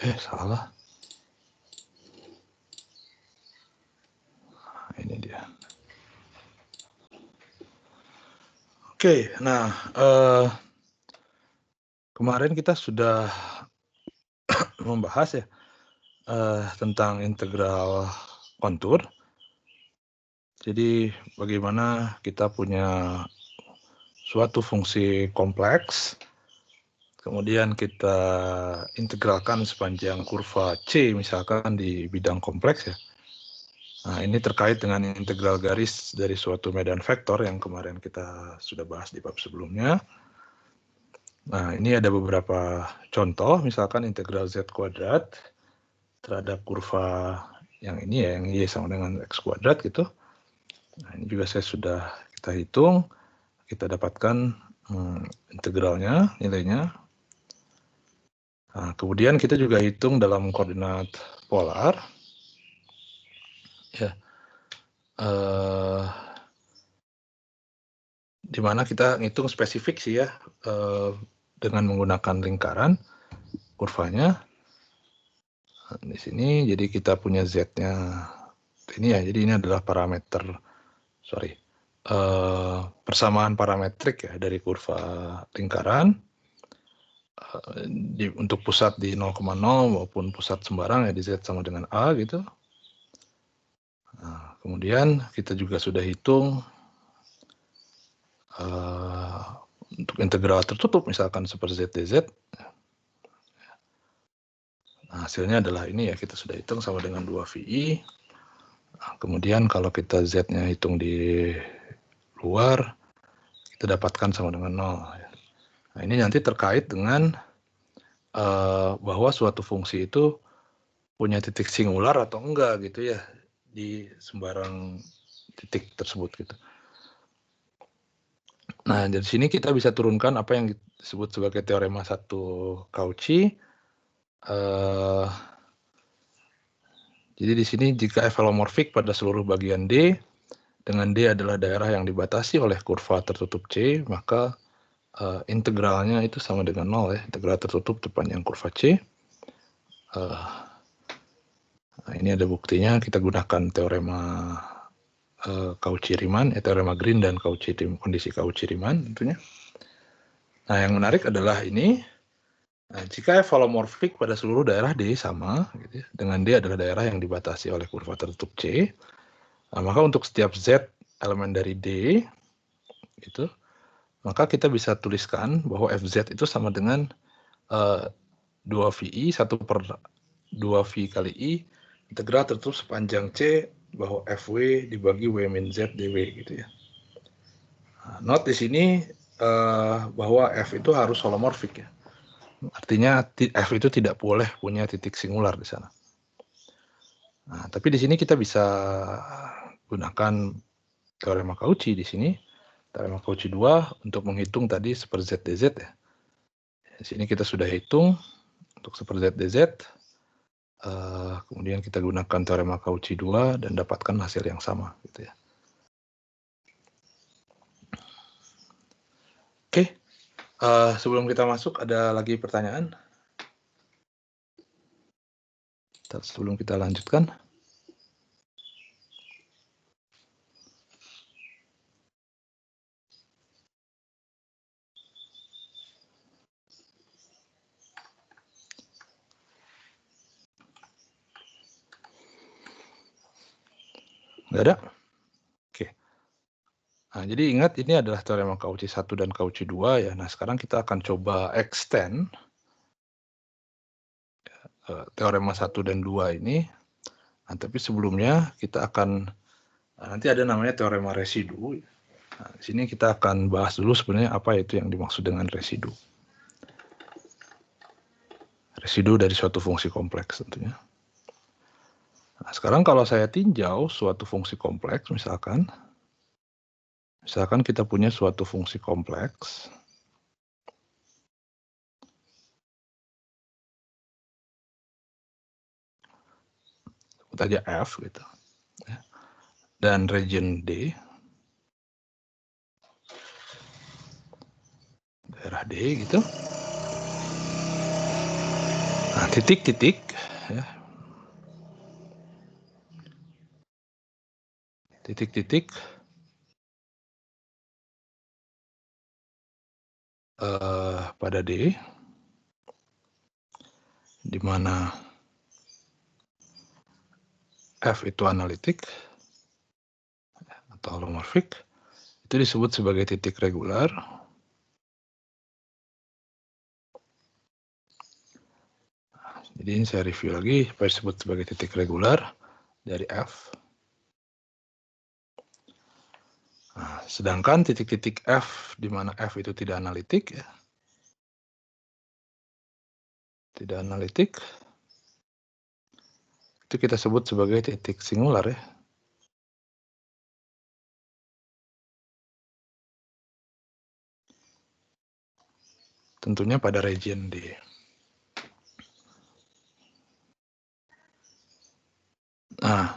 Salah. Ini dia. Oke, nah kemarin kita sudah membahas ya tentang integral kontur. Jadi bagaimana kita punya suatu fungsi kompleks, kemudian kita integralkan sepanjang kurva C misalkan di bidang kompleks ya. Nah, ini terkait dengan integral garis dari suatu medan vektor yang kemarin kita sudah bahas di bab sebelumnya. Nah, ini ada beberapa contoh, misalkan integral z kuadrat terhadap kurva yang ini ya, yang y sama dengan x kuadrat gitu. Nah, ini juga kita hitung, kita dapatkan integralnya, nilainya. Nah, kemudian kita juga hitung dalam koordinat polar. Ya, di mana kita ngitung spesifik sih ya, dengan menggunakan lingkaran kurvanya. Nah, di sini jadi kita punya z-nya ini ya, jadi ini adalah persamaan parametrik ya dari kurva lingkaran untuk pusat di 0,0 maupun pusat sembarang ya di z sama dengan a gitu. Nah, kemudian kita juga sudah hitung untuk integral tertutup misalkan seperti z dz. Nah, hasilnya adalah ini ya, kita sudah hitung sama dengan 2VI. Nah, kemudian kalau kita z-nya hitung di luar, kita dapatkan sama dengan 0. Nah, ini nanti terkait dengan bahwa suatu fungsi itu punya titik singular atau enggak gitu ya di sembarang titik tersebut gitu. Nah, dari sini kita bisa turunkan apa yang disebut sebagai teorema 1 Cauchy. Jadi di sini jika F holomorfik pada seluruh bagian D, dengan D adalah daerah yang dibatasi oleh kurva tertutup C, maka integralnya itu sama dengan 0 ya, integral tertutup terpanjang kurva C. Nah, ini ada buktinya, kita gunakan teorema Cauchy-Riemann, teorema Green dan kondisi Cauchy-Riemann tentunya. Nah, yang menarik adalah ini, jika F holomorfik pada seluruh daerah D sama, gitu ya, dengan D adalah daerah yang dibatasi oleh kurva tertutup C, maka untuk setiap Z elemen dari D, gitu, maka kita bisa tuliskan bahwa Fz itu sama dengan 2VI, 1/2V kali I, integral tertutup sepanjang C, bahwa Fw dibagi W min Z dW, gitu ya. Nah, note di sini bahwa F itu harus holomorfik ya. Artinya F itu tidak boleh punya titik singular di sana. Nah, tapi di sini kita bisa gunakan teorema Cauchy di sini, teorema Cauchy 2 untuk menghitung tadi super Z dz ya. Di sini kita sudah hitung untuk super Z dz. Kemudian kita gunakan teorema Cauchy 2 dan dapatkan hasil yang sama gitu ya. Oke, sebelum kita masuk ada lagi pertanyaan? Sebelum kita lanjutkan. Nggak ada? Oke. Nah, jadi ingat ini adalah teorema Cauchy 1 dan Cauchy 2 ya. Nah, sekarang kita akan coba extend teorema 1 dan 2 ini. Nah, tapi sebelumnya kita akan nanti ada namanya teorema residu. Nah, di sini kita akan bahas dulu sebenarnya apa itu yang dimaksud dengan residu. Residu dari suatu fungsi kompleks tentunya. Nah, sekarang kalau saya tinjau suatu fungsi kompleks, misalkan kita punya suatu fungsi kompleks, sebut aja F gitu, dan region D, daerah D gitu. Nah, titik-titik ya. Titik-titik pada D, di mana F itu analitik atau holomorfik, itu disebut sebagai titik regular. Jadi ini saya review lagi, apa disebut sebagai titik regular dari F. Nah, sedangkan titik-titik F, di mana F itu tidak analitik, ya, tidak analitik, itu kita sebut sebagai titik singular ya. Tentunya pada region D. Nah,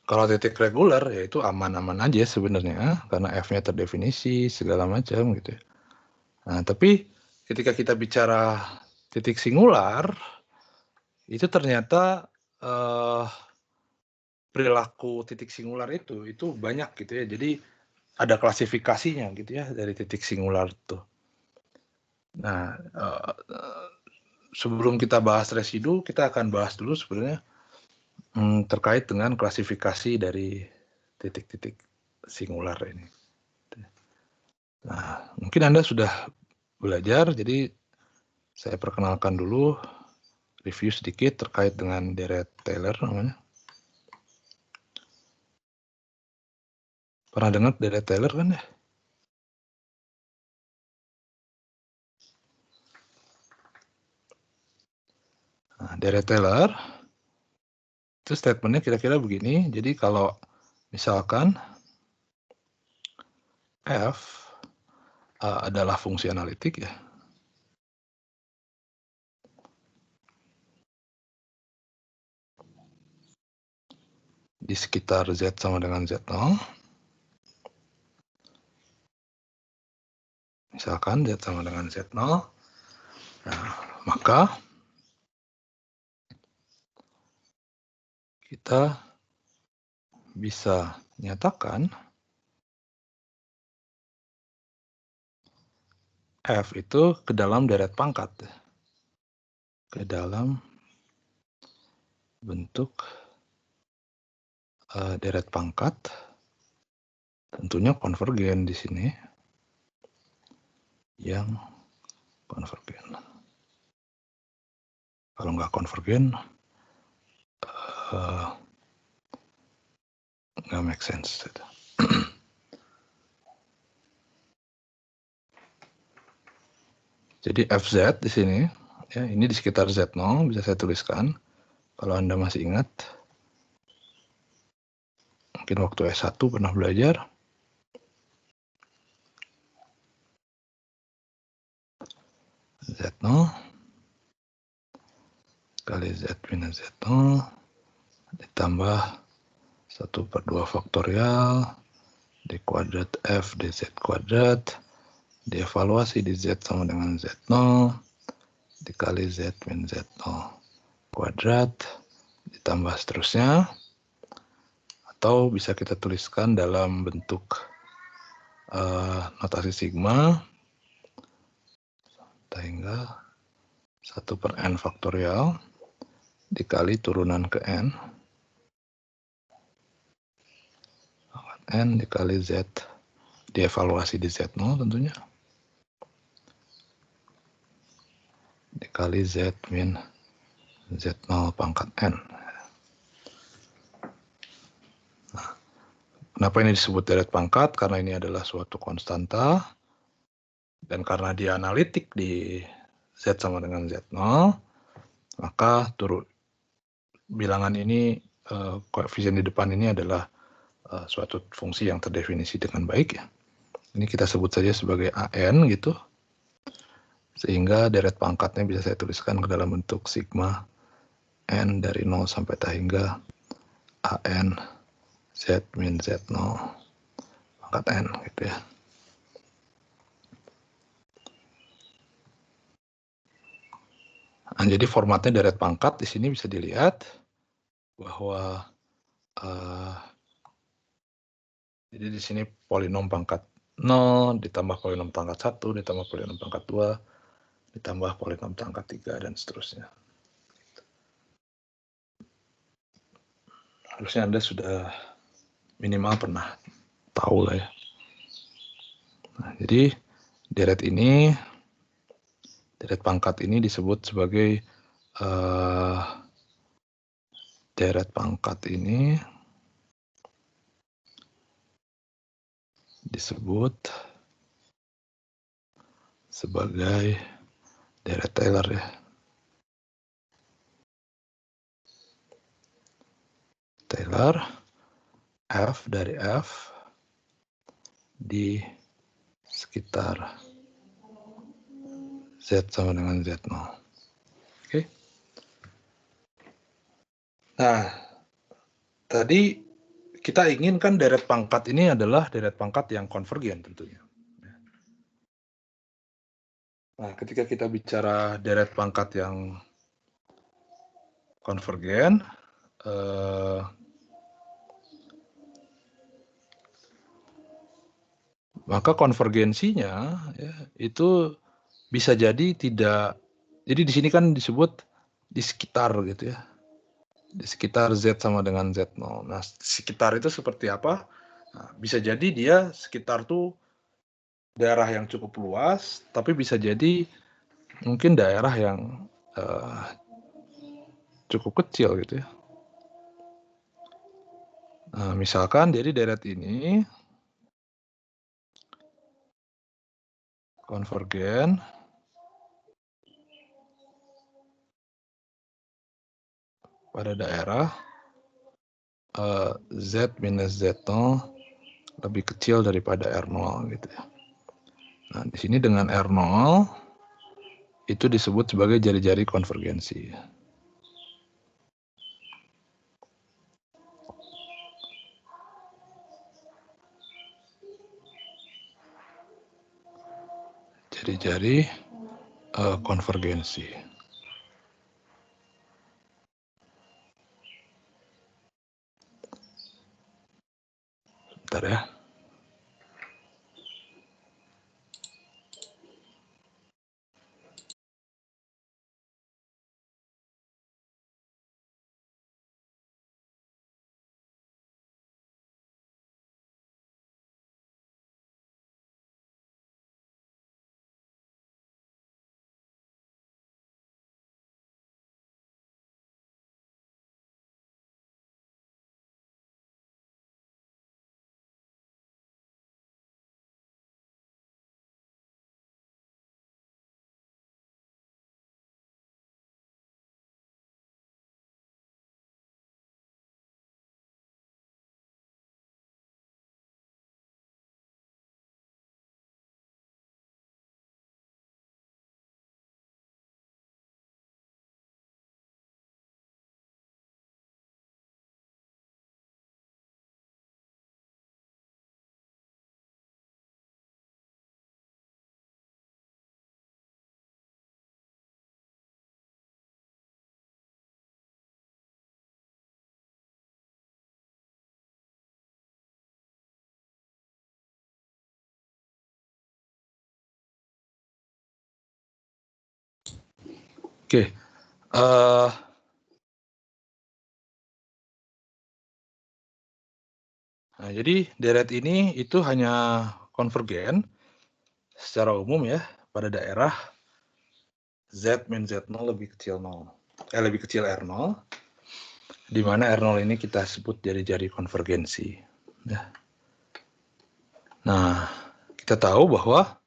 kalau titik regular ya itu aman-aman aja sebenarnya, karena F-nya terdefinisi segala macam gitu ya. Nah, tapi ketika kita bicara titik singular, itu ternyata perilaku titik singular itu banyak gitu ya. Jadi ada klasifikasinya gitu ya dari titik singular itu. Nah, sebelum kita bahas residu, kita akan bahas dulu sebenarnya terkait dengan klasifikasi dari titik-titik singular ini. Nah, mungkin Anda sudah belajar, jadi saya perkenalkan dulu, review sedikit terkait dengan deret Taylor namanya. Pernah dengar deret Taylor kan ya? Nah, deret Taylor itu statementnya kira-kira begini. Jadi kalau misalkan F adalah fungsi analitik ya, di sekitar Z sama dengan Z0. Misalkan Z sama dengan Z0, nah, maka kita bisa nyatakan F itu ke dalam deret pangkat, ke dalam bentuk deret pangkat, tentunya konvergen di sini, yang konvergen. Kalau nggak konvergen, nggak make sense. Jadi FZ di sini, ya ini di sekitar Z0, bisa saya tuliskan. Kalau Anda masih ingat, mungkin waktu S1 pernah belajar. Z0 kali Z minus Z0 ditambah 1/2 faktorial D kuadrat F dZ kuadrat dievaluasi di Z sama dengan Z0 dikali Z min Z0 kuadrat ditambah seterusnya, atau bisa kita tuliskan dalam bentuk notasi sigma sehingga 1/n faktorial dikali turunan ke n dikali Z dievaluasi di Z0 tentunya dikali Z min Z0 pangkat N. Nah, kenapa ini disebut deret pangkat? Karena ini adalah suatu konstanta dan karena dia analitik di Z sama dengan Z0, maka bilangan ini, koefisien di depan ini adalah suatu fungsi yang terdefinisi dengan baik ya. Ini kita sebut saja sebagai AN gitu. Sehingga deret pangkatnya bisa saya tuliskan ke dalam bentuk sigma N dari 0 sampai hingga AN Z min Z0 pangkat N gitu ya. Nah, jadi formatnya deret pangkat di sini bisa dilihat bahwa jadi di sini polinom pangkat 0 ditambah polinom pangkat 1 ditambah polinom pangkat 2 ditambah polinom pangkat 3 dan seterusnya. Harusnya Anda sudah minimal pernah tahu lah ya. Nah, jadi deret pangkat ini disebut sebagai deret pangkat ini disebut sebagai deret Taylor ya. Taylor F dari F di sekitar Z sama dengan Z0. Oke. Nah, tadi kita inginkan deret pangkat ini adalah deret pangkat yang konvergen tentunya. Nah, ketika kita bicara deret pangkat yang konvergen, maka konvergensinya ya, itu bisa jadi tidak. Jadi di sini kan disebut di sekitar gitu ya. Di sekitar Z sama dengan Z0. Nah, sekitar itu seperti apa? Nah, bisa jadi dia sekitar tuh daerah yang cukup luas, tapi bisa jadi mungkin daerah yang cukup kecil gitu ya. Nah, misalkan jadi deret ini konvergen pada daerah Z minus Z0 lebih kecil daripada R0 gitu ya. Nah, di sini dengan R0 itu disebut sebagai jari-jari konvergensi. Jari-jari konvergensi. Bentar ya. Oke. Nah, jadi deret ini itu hanya konvergen secara umum ya pada daerah Z min Z0 lebih kecil 0. Lebih kecil R0, di mana R0 ini kita sebut jari-jari konvergensi. Ya. Nah, kita tahu bahwa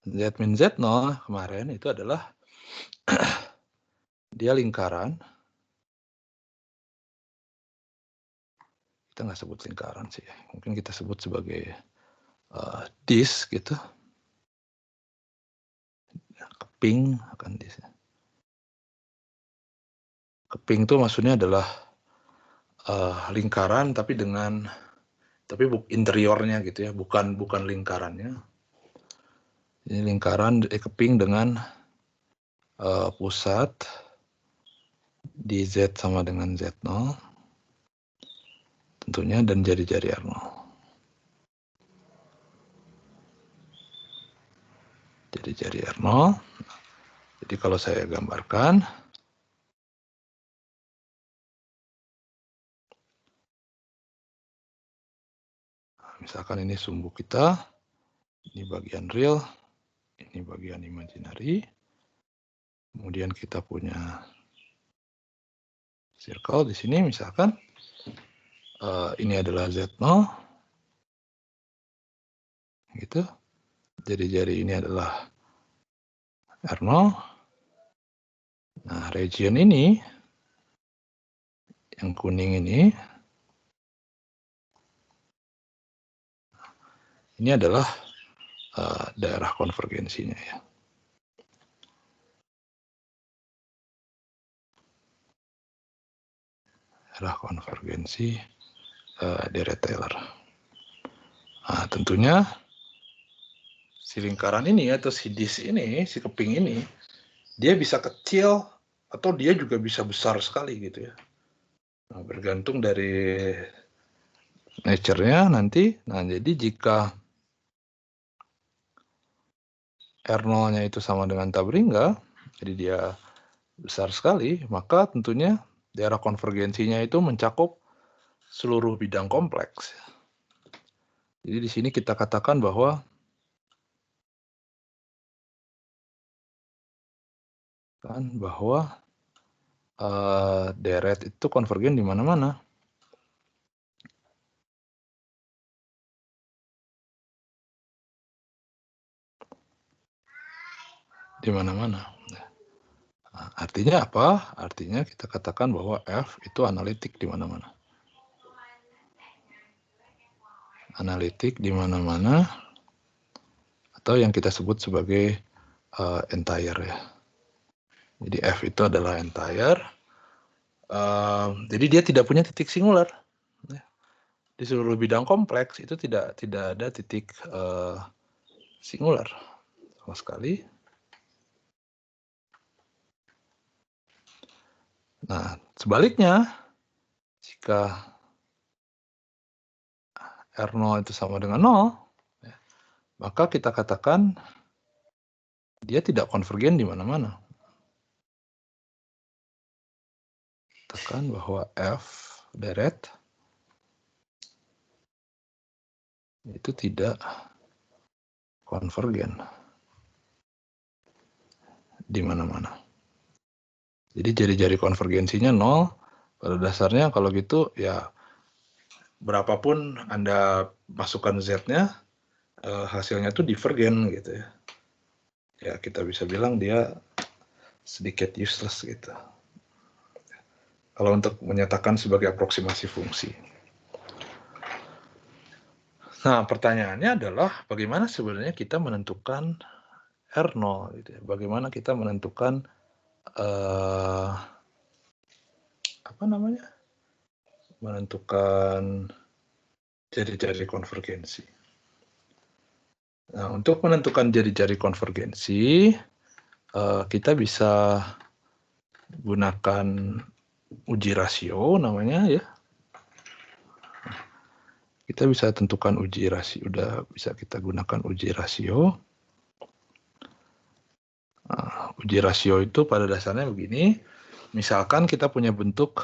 Z min Z0 kemarin itu adalah dia lingkaran. Kita nggak sebut lingkaran sih, mungkin kita sebut sebagai disk gitu. Keping akan disk. Keping itu maksudnya adalah lingkaran tapi interiornya gitu ya, bukan lingkarannya. Ini lingkaran keping dengan pusat di Z sama dengan Z0 tentunya, dan jari-jari R0. Jari-jari R0. Jadi kalau saya gambarkan, misalkan ini sumbu kita, ini bagian real, ini bagian imaginary. Kemudian kita punya circle di sini, misalkan ini adalah Z0, gitu. Jari-jari ini adalah R0. Nah, region ini, yang kuning ini adalah daerah konvergensinya ya. Daerah konvergensi Dirac-Taylor. Nah, tentunya si lingkaran ini atau si disk ini, si keping ini, dia bisa kecil atau dia juga bisa besar sekali gitu ya. Nah, bergantung dari nature-nya nanti. Nah, jadi jika R0-nya itu sama dengan tabringga, jadi dia besar sekali, maka tentunya daerah konvergensinya itu mencakup seluruh bidang kompleks. Jadi di sini kita katakan bahwa deret itu konvergen di mana-mana. Di mana-mana. Nah, artinya apa? Artinya kita katakan bahwa F itu analitik di mana-mana. Analitik di mana-mana, atau yang kita sebut sebagai entire ya. Jadi F itu adalah entire. Jadi dia tidak punya titik singular. Di seluruh bidang kompleks itu tidak ada titik singular sama sekali. Nah, sebaliknya, jika R0 itu sama dengan 0, maka kita katakan dia tidak konvergen di mana-mana. Katakan bahwa F deret itu tidak konvergen di mana-mana. Jadi jari-jari konvergensinya 0. Pada dasarnya kalau gitu ya berapapun Anda masukkan Z-nya, hasilnya itu divergen gitu ya. Ya kita bisa bilang dia sedikit useless gitu. Kalau untuk menyatakan sebagai aproksimasi fungsi. Nah, pertanyaannya adalah bagaimana sebenarnya kita menentukan R0 gitu ya. Bagaimana kita menentukan menentukan jari-jari konvergensi. Nah, untuk menentukan jari-jari konvergensi, kita bisa gunakan uji rasio namanya ya. Kita bisa tentukan uji rasio, udah bisa kita gunakan uji rasio. Uji rasio itu pada dasarnya begini, misalkan kita punya bentuk,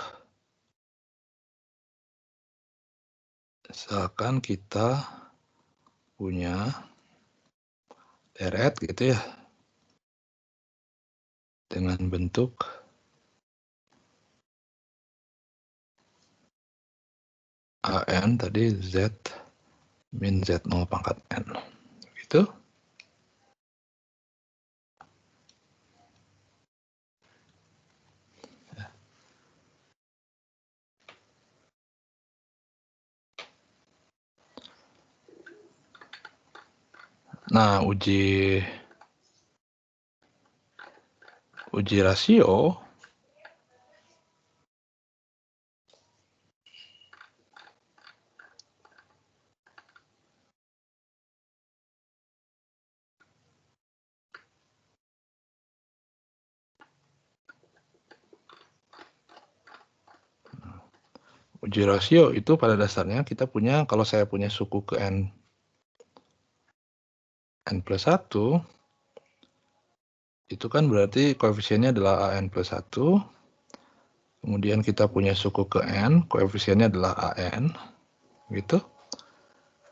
misalkan kita punya deret gitu ya, dengan bentuk AN tadi Z min Z0 pangkat N. Gitu. Nah, uji rasio uji rasio itu pada dasarnya kita punya, kalau saya punya suku ke n plus 1, itu kan berarti koefisiennya adalah an plus 1, kemudian kita punya suku ke n, koefisiennya adalah an, gitu.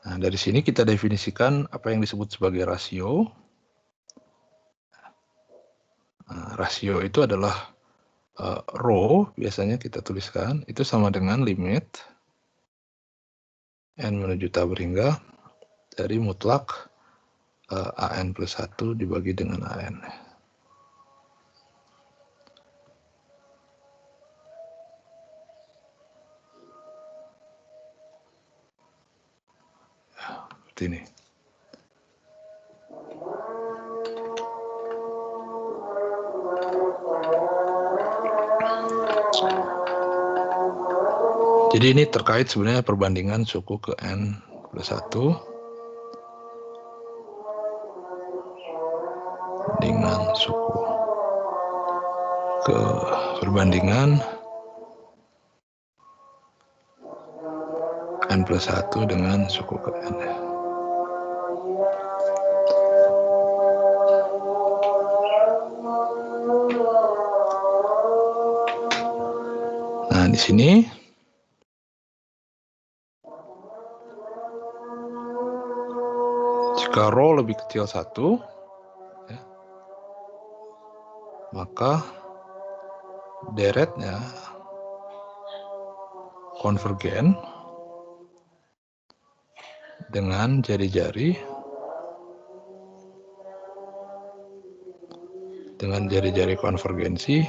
Nah, dari sini kita definisikan apa yang disebut sebagai rasio. Nah, rasio itu adalah rho, biasanya kita tuliskan, itu sama dengan limit n menuju tabur hingga dari mutlak an plus 1 dibagi dengan an. Seperti ini. Jadi ini terkait sebenarnya perbandingan suku ke n plus 1 dengan suku ke perbandingan n plus 1 dengan suku ke n. Nah, di sini jika rho lebih kecil 1, ya, maka deretnya konvergen dengan jari-jari konvergensi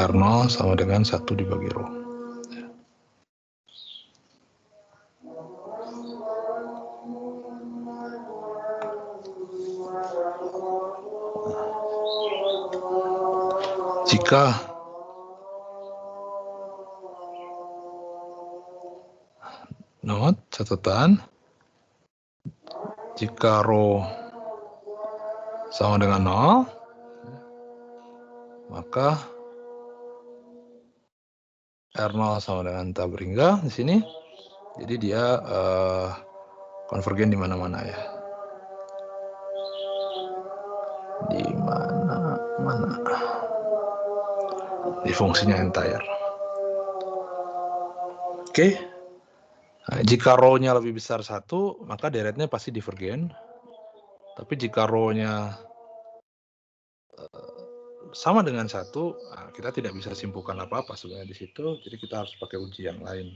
R0 sama dengan 1 dibagi rho. Jika note catatan, jika rho sama dengan 0, maka R0 sama dengan tabur hingga di sini. Jadi dia konvergen di mana-mana ya. Di mana-mana. Di fungsinya entire. Oke. Nah, jika rho-nya lebih besar 1, maka deretnya pasti divergen. Tapi jika rho-nya sama dengan 1, nah, kita tidak bisa simpulkan apa-apa sebenarnya di situ. Jadi kita harus pakai uji yang lain.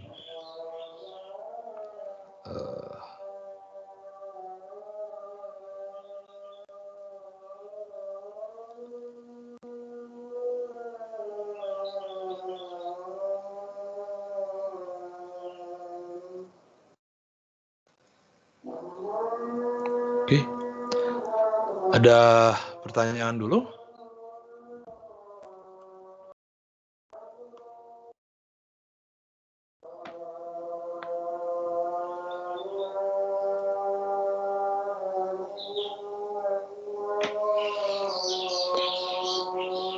Oke. Ada pertanyaan dulu?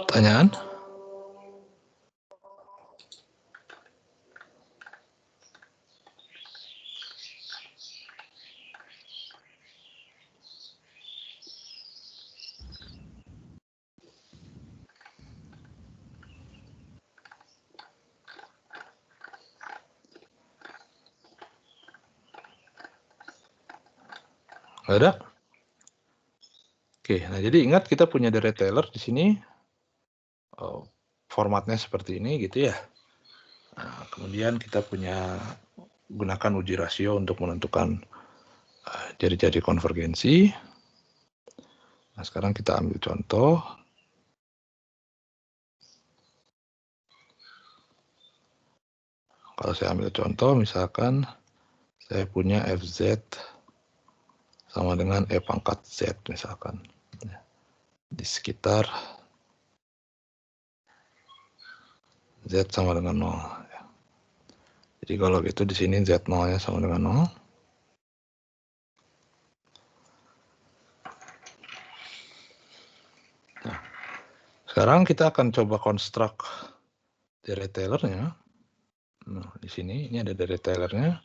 Pertanyaan? Ada? Oke, nah jadi ingat kita punya deret Taylor di sini. Formatnya seperti ini gitu ya. Nah, kemudian kita punya gunakan uji rasio untuk menentukan jari-jari konvergensi. Nah, sekarang kita ambil contoh. Kalau saya ambil contoh, misalkan saya punya Fz sama dengan E pangkat Z misalkan. Di sekitar Z sama dengan 0. Jadi kalau gitu di sini Z0-nya sama dengan 0. Nah, Sekarang kita akan coba konstruk detailernya. Nah, di sini ini ada detailernya.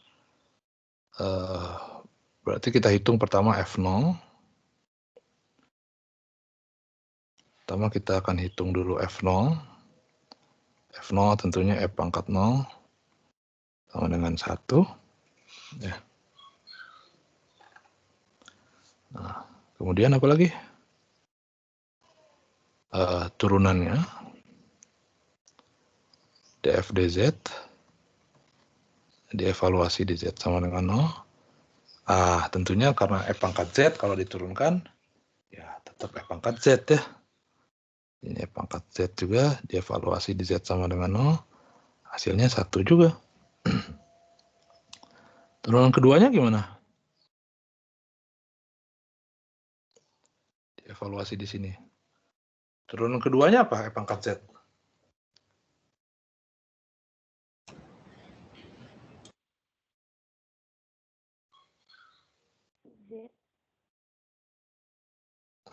Berarti kita hitung pertama F0. Pertama kita akan hitung dulu F0. F0 tentunya F pangkat 0 sama dengan 1. Ya. Nah, kemudian apa lagi? Turunannya df dz, dievaluasi dz sama dengan 0. Tentunya karena F pangkat Z kalau diturunkan, ya tetap F pangkat Z ya. Ini F pangkat Z juga, dievaluasi di Z sama dengan 0, hasilnya 1 juga. Turunan keduanya gimana? Dievaluasi di sini. Turunan keduanya apa? F pangkat Z.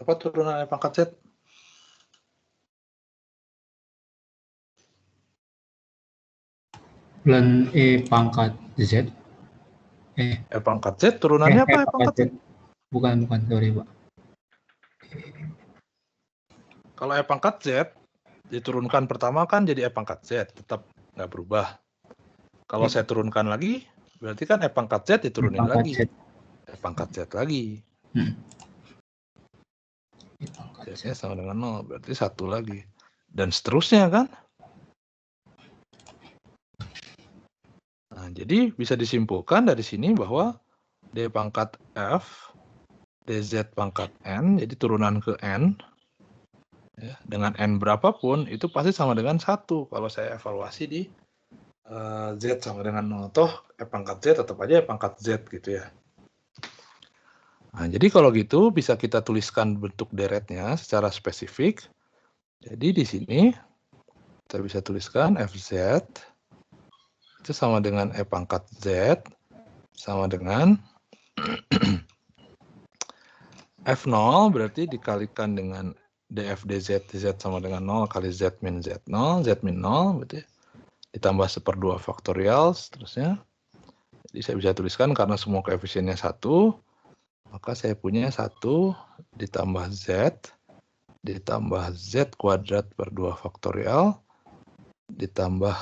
Apa turunan F pangkat Z? Bulan E pangkat Z. F pangkat Z turunannya apa? F pangkat Z? Bukan, sorry Pak. Kalau F pangkat Z diturunkan pertama kan jadi F pangkat Z, tetap nggak berubah. Kalau saya turunkan lagi, berarti kan F pangkat Z diturunin lagi. F pangkat Z lagi. Z-nya sama dengan 0, berarti 1 lagi. Dan seterusnya kan? Nah, jadi bisa disimpulkan dari sini bahwa D pangkat F, dz pangkat N, jadi turunan ke N, ya, dengan N berapapun, itu pasti sama dengan 1. Kalau saya evaluasi di Z sama dengan 0. Toh F pangkat Z tetap aja F pangkat Z gitu ya. Nah, jadi kalau gitu bisa kita tuliskan bentuk deretnya secara spesifik. Jadi di sini kita bisa tuliskan Fz itu sama dengan F pangkat Z sama dengan F0 berarti dikalikan dengan df dz, dz sama dengan 0 kali z min z0, z min 0 berarti ditambah 1/2 faktorial seterusnya. Jadi saya bisa tuliskan karena semua koefisiennya 1, maka saya punya 1 ditambah z ditambah z kuadrat per 2 faktorial ditambah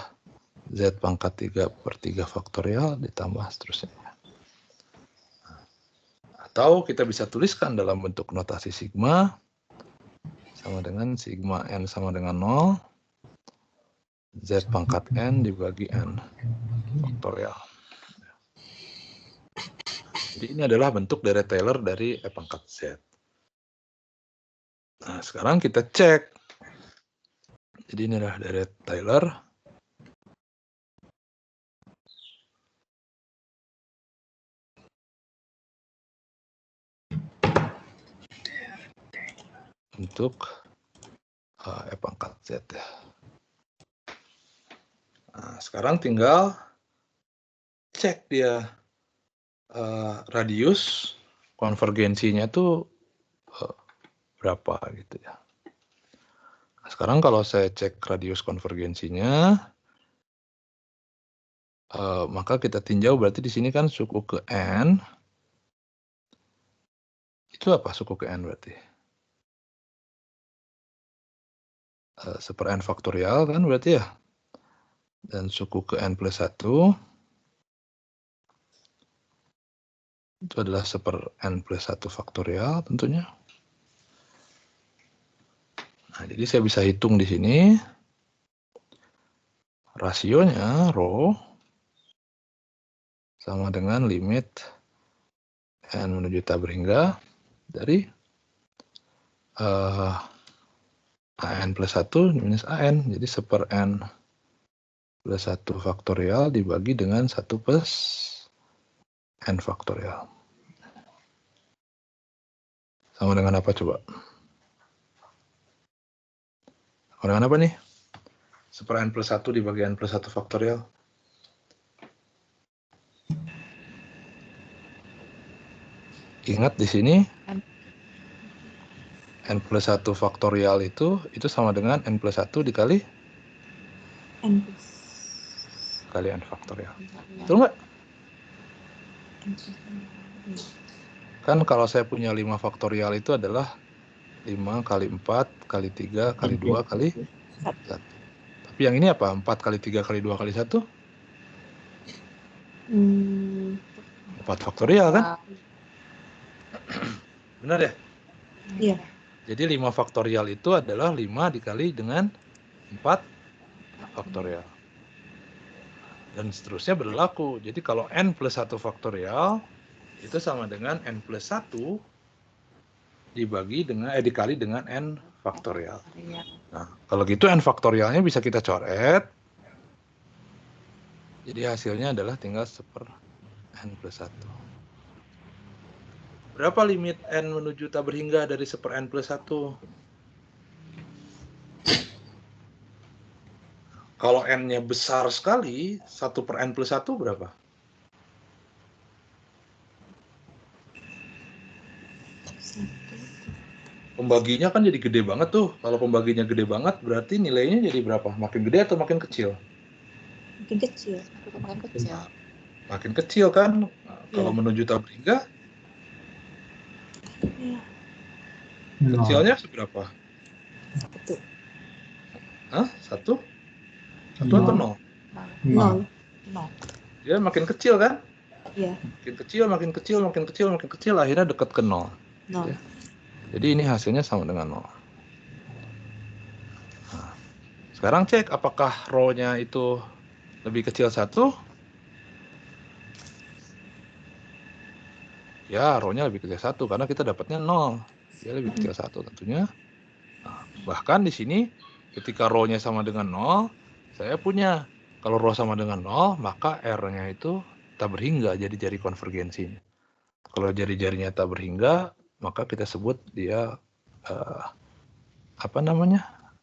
z pangkat 3/3 faktorial ditambah seterusnya. Atau kita bisa tuliskan dalam bentuk notasi sigma sama dengan sigma n sama dengan 0 z pangkat n dibagi n faktorial. Jadi ini adalah bentuk deret Taylor dari F pangkat Z. Nah, sekarang kita cek. Jadi ini adalah deret Taylor. Untuk F pangkat Z ya. Nah, sekarang tinggal cek dia radius konvergensinya tuh berapa gitu ya. Nah, sekarang kalau saya cek radius konvergensinya, maka kita tinjau berarti di sini kan suku ke N. Itu apa suku ke N berarti? 1/n faktorial kan berarti ya. Dan suku ke N plus 1 itu adalah 1/n plus 1 faktorial tentunya. Nah, jadi saya bisa hitung di sini rasionya rho sama dengan limit n menuju tak berhingga dari an plus 1 minus an. Jadi 1/n plus 1 faktorial dibagi dengan 1 plus n faktorial. Sama dengan apa coba? Sama dengan apa nih? 1/n plus 1 dibagi n plus 1 faktorial. Ingat di sini N plus 1 faktorial itu sama dengan N plus 1 dikali N plus kali N faktorial. Betul nggak? N plus N. Kan kalau saya punya 5 faktorial itu adalah 5 kali 4 kali 3 kali 2 kali 1. Tapi yang ini apa? 4 kali 3 kali 2 kali 1? 4 faktorial kan? Benar ya? Iya. Jadi 5 faktorial itu adalah 5 dikali dengan 4 faktorial. Dan seterusnya berlaku. Jadi kalau N plus 1 faktorial itu sama dengan N plus 1 dikali dengan N faktorial. Nah, kalau gitu N faktorialnya bisa kita coret. Jadi hasilnya adalah tinggal 1 per N plus 1. Berapa limit N menuju tak berhingga dari 1 per N plus 1? Kalau N-nya besar sekali, 1 per N plus 1 berapa? Pembaginya kan jadi gede banget tuh. Kalau pembaginya gede banget, berarti nilainya jadi berapa? Makin gede atau makin kecil? Makin kecil. Makin kecil. Makin kecil kan? Nah, kalau menuju tak berhingga, kecilnya seberapa? 1. Hah? 1? 1 atau 0? 0. Dia makin kecil kan? Iya. Makin kecil, makin kecil, makin kecil, makin kecil, akhirnya dekat ke 0. 0. Ya. Jadi ini hasilnya sama dengan 0. Nah, sekarang cek apakah row-nya itu lebih kecil 1? Ya, row-nya lebih kecil 1 karena kita dapatnya 0. Dia lebih kecil 1 tentunya. Nah, bahkan di sini ketika row-nya sama dengan 0, saya punya kalau row sama dengan 0, maka R-nya itu tak berhingga, jadi jari konvergensinya. Kalau jari-jarinya tak berhingga, maka kita sebut dia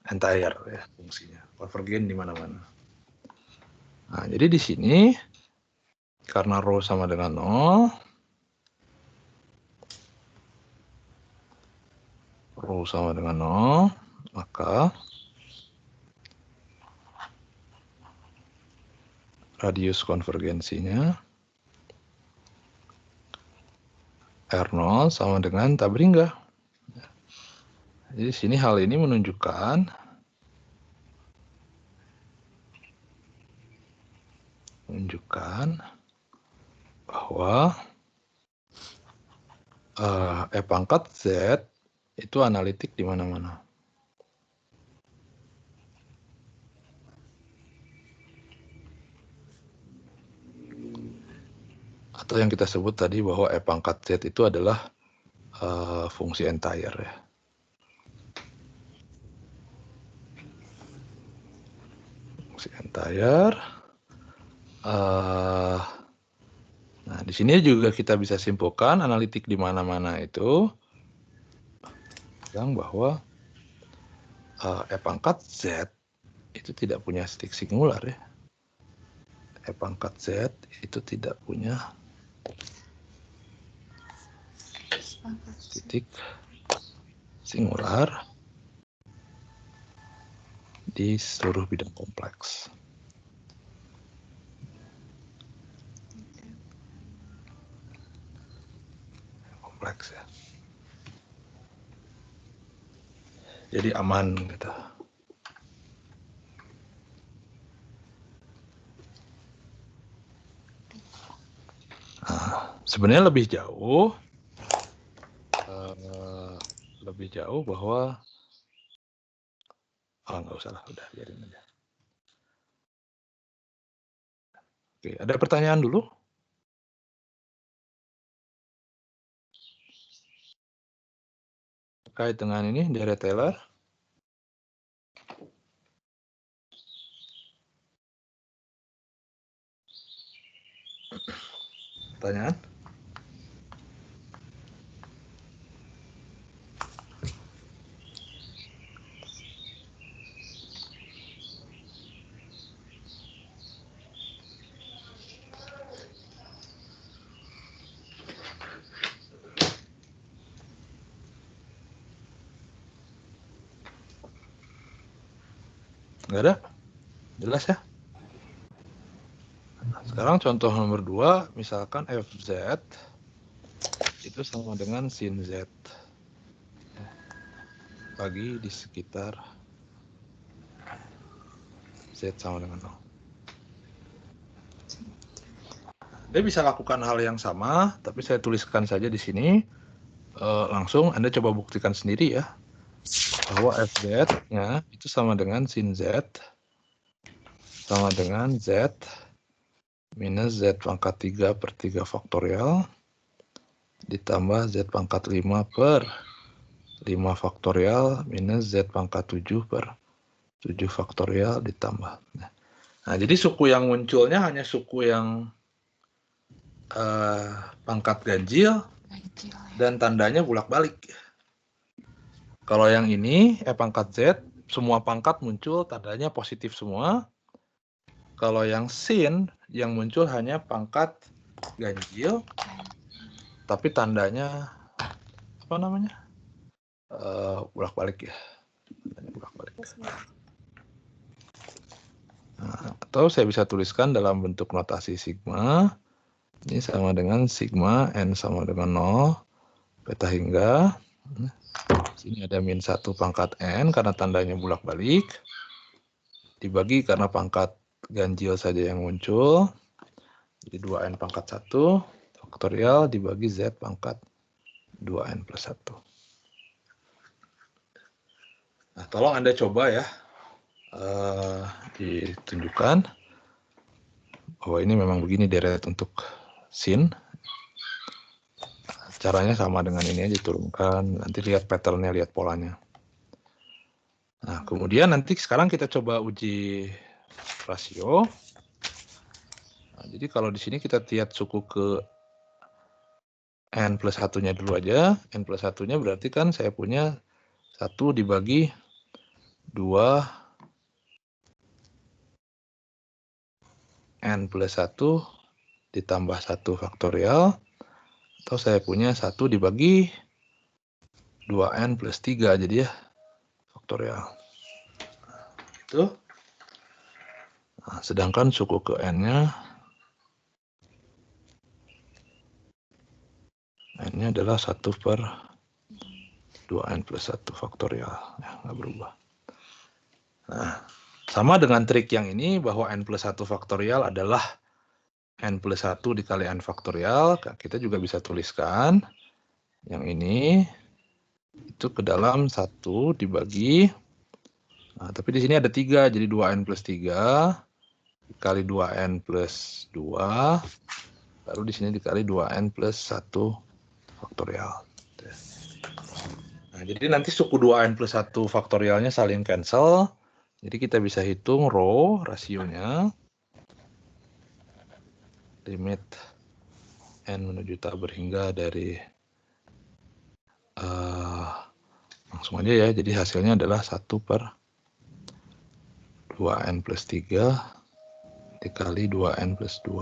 entire ya fungsinya, konvergen di mana-mana. Nah, jadi di sini karena row sama dengan 0, row sama dengan 0, maka radius konvergensinya R0 sama dengan tak berhingga. Jadi sini hal ini menunjukkan bahwa E pangkat Z itu analitik di mana-mana. Atau yang kita sebut tadi bahwa E pangkat Z itu adalah fungsi entire ya. Fungsi entire. Nah, di sini juga kita bisa simpulkan analitik di mana-mana itu yang bahwa E pangkat Z itu tidak punya titik singular ya. E pangkat Z itu tidak punya titik singular di seluruh bidang kompleks. Kompleks ya. Jadi aman gitu. Nah, sebenarnya lebih jauh bahwa nggak usah lah, udah biarin aja. Oke, ada pertanyaan dulu? Terkait dengan ini dari Taylor. Pertanyaan? Nggak ada? Jelas ya? Sekarang contoh nomor 2, misalkan FZ itu sama dengan sin Z. Bagi di sekitar Z sama dengan 0. Anda bisa lakukan hal yang sama, tapi saya tuliskan saja di sini. Langsung Anda coba buktikan sendiri ya, bahwa FZ-nya itu sama dengan sin Z sama dengan Z minus Z pangkat 3 per 3 faktorial ditambah Z pangkat 5 per 5 faktorial minus Z pangkat 7 per 7 faktorial ditambah. Nah, jadi suku yang munculnya hanya suku yang pangkat ganjil dan tandanya bolak-balik. Kalau yang ini pangkat Z, semua pangkat muncul tandanya positif semua. Kalau yang sin, yang muncul hanya pangkat ganjil, tapi tandanya apa namanya? Bolak-balik ya. Bolak-balik. Nah, atau saya bisa tuliskan dalam bentuk notasi sigma. Ini sama dengan sigma n sama dengan 0 beta hingga. Sini ada min 1 pangkat n karena tandanya bolak-balik. Dibagi karena pangkat ganjil saja yang muncul. Jadi 2n pangkat 1 faktorial dibagi z pangkat 2n plus 1. Nah, tolong Anda coba ya. Ditunjukkan bahwa ini memang begini deret untuk sin. Caranya sama dengan ini aja, diturunkan. Nanti lihat patternnya, lihat polanya. Nah, kemudian nanti sekarang kita coba uji rasio. Nah, jadi kalau di sini kita lihat suku ke n plus 1-nya dulu aja. N plus 1-nya berarti kan saya punya 1 dibagi 2 n plus 1 ditambah 1 faktorial. Atau saya punya 1 dibagi 2n plus 3, jadi ya faktorial. Itu. Nah, sedangkan suku ke n-nya n-nya adalah 1 per 2n plus 1 faktorial. Ya, nggak berubah. Nah, sama dengan trik yang ini bahwa n plus 1 faktorial adalah n plus 1 dikali n faktorial. Kita juga bisa tuliskan yang ini itu ke dalam 1 dibagi. Nah, tapi di sini ada 3, jadi 2n plus 3 dikali 2n plus 2. Baru di sini dikali 2n plus 1 faktorial. Nah, jadi nanti suku 2n plus 1 faktorialnya saling cancel. Jadi kita bisa hitung rho, rasionya. Limit n menuju tak berhingga dari langsung aja ya. Jadi hasilnya adalah 1 per 2n plus 3 dikali 2n plus 2.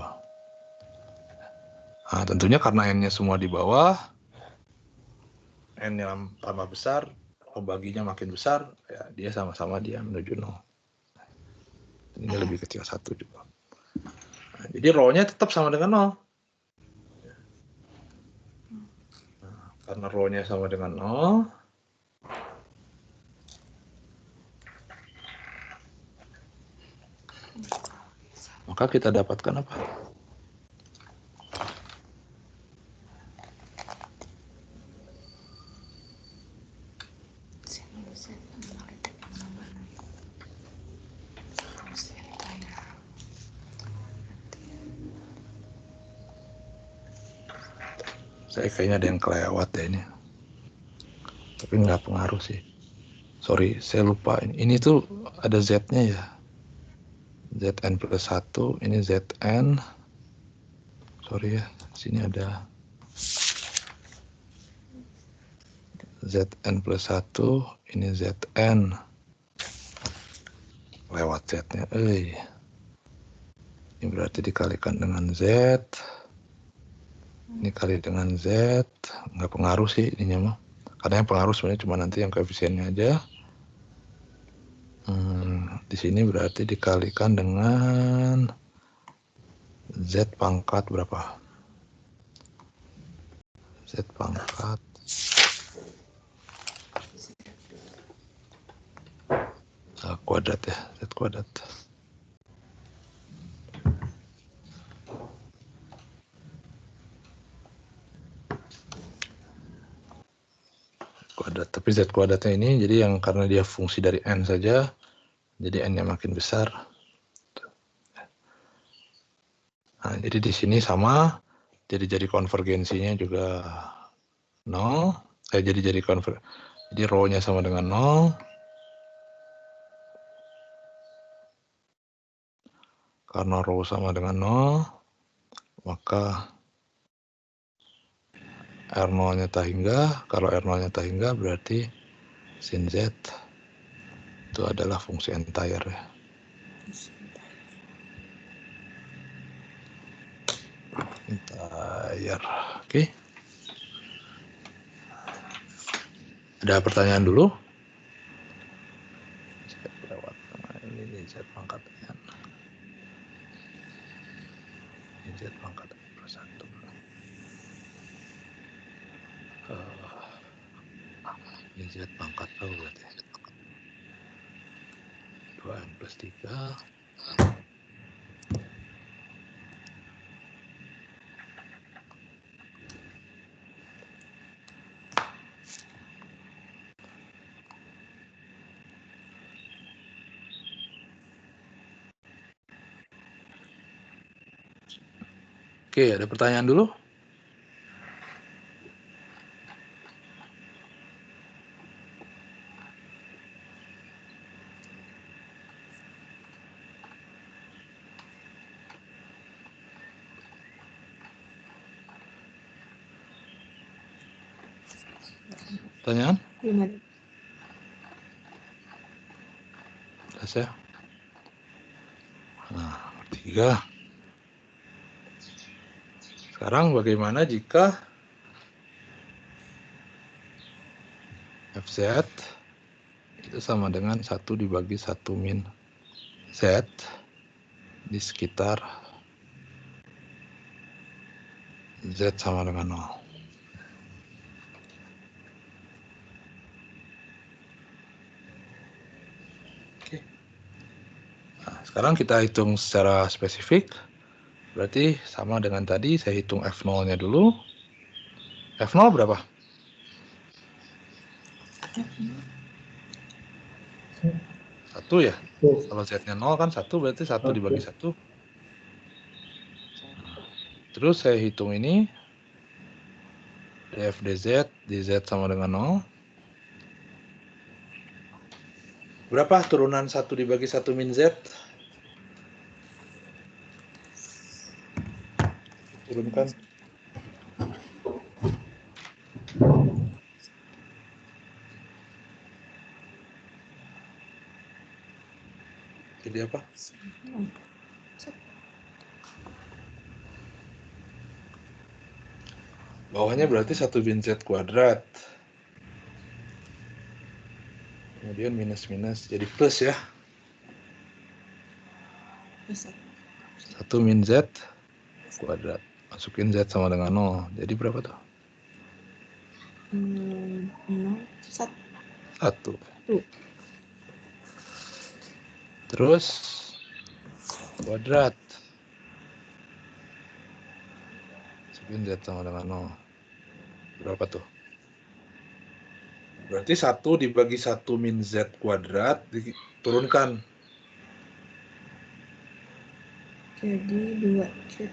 Nah, tentunya karena n-nya semua di bawah, n-nya tambah besar, pembaginya makin besar, ya dia sama-sama dia menuju 0. Ini lebih kecil 1 juga. Nah, jadi rho-nya tetap sama dengan 0. Nah, karena rho-nya sama dengan 0, maka kita dapatkan apa? Saya kayaknya ada yang kelewat ya ini. Tapi nggak pengaruh sih. Sorry, saya lupa. Ini tuh ada Z-nya ya. Zn plus 1, ini Zn. Sorry ya, sini ada Zn plus 1, ini Zn. Lewat Z-nya. Ini berarti dikalikan dengan Z. Ini kali dengan Z. Nggak pengaruh sih ininya mah. Karena yang pengaruh sebenarnya cuma nanti yang koefisiennya aja. Di sini berarti dikalikan dengan Z pangkat berapa? Z pangkat kuadrat ya, Z kuadrat. Kuadrat, tapi Z kuadratnya ini jadi yang karena dia fungsi dari N saja, jadi N-nya makin besar. Nah, jadi di sini sama, jadi konvergensinya juga 0, jadi rho-nya sama dengan 0. Karena rho sama dengan 0, maka R0-nya tak hingga. Kalau R0-nya tak hingga berarti sin Z itu adalah fungsi entire ya. Entire. Oke. Ada pertanyaan dulu? Ini Z pangkat N. Ini Z pangkat N plus 1. Ini Z pangkat tahu berarti. 2M plus 3. Oke, ada pertanyaan dulu? Pertanyaan? Gimana? Jelas ya? Nah, 3. Sekarang bagaimana jika Fz itu sama dengan 1 dibagi 1 min Z di sekitar Z sama dengan 0. Oke. Nah, sekarang kita hitung secara spesifik. Berarti sama dengan tadi, saya hitung F0-nya dulu. F0 berapa? 1 ya? Kalau Z-nya 0 kan 1, berarti 1 dibagi 1. Terus saya hitung ini. df dz, dz sama dengan 0. Berapa turunan 1 dibagi 1 min Z? Turunkan. Jadi apa? Bawahnya berarti 1 min Z kuadrat. Kemudian minus-minus jadi plus ya. 1 min Z kuadrat. Masukin Z sama dengan 0. Jadi berapa tuh? 1. Terus kuadrat. Masukin Z sama dengan 0. Berapa tuh? Berarti 1 dibagi 1 min Z kuadrat diturunkan. Jadi 2 Z.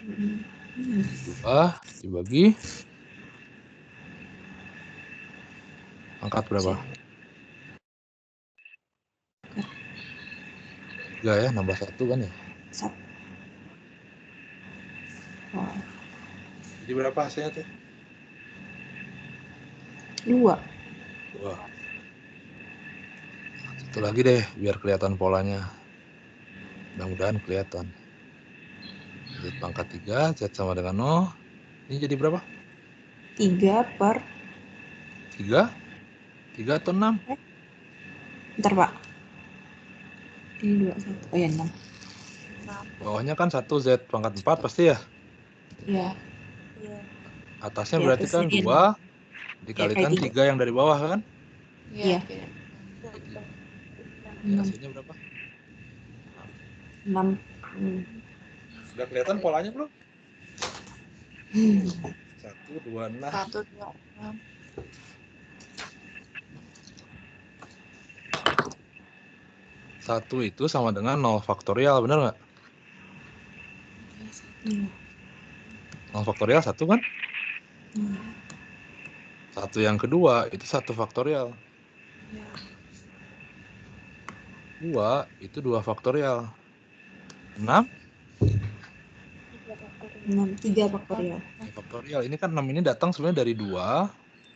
2 dibagi angkat berapa? 3 ya, nambah 1 kan ya? 1. Oh, Jadi berapa hasilnya tuh? 2. 2. Satu lagi deh, biar kelihatan polanya. Mudah-mudahan kelihatan. Z pangkat 3, Z sama dengan 0. Ini jadi berapa? 3 per 3? 3 atau 6? Bentar, Pak. Ini 2, 1. Oh ya, 6. Bawahnya kan 1 Z pangkat 4 pasti ya. Iya. Atasnya Di berarti kan atasnya 2 Iya, dikalikan kali 3 yang dari bawah kan. Iya. Jadi hasilnya berapa? 6. Udah kelihatan polanya belum? 1, 2, 6. 1, 2, 6. Satu itu sama dengan 0 faktorial, benar nggak? 0 faktorial 1 kan? 1 yang kedua itu 1 faktorial. 2 itu 2 faktorial. 6 3 faktorial. faktorial. Ini kan 6 ini datang sebenarnya dari 2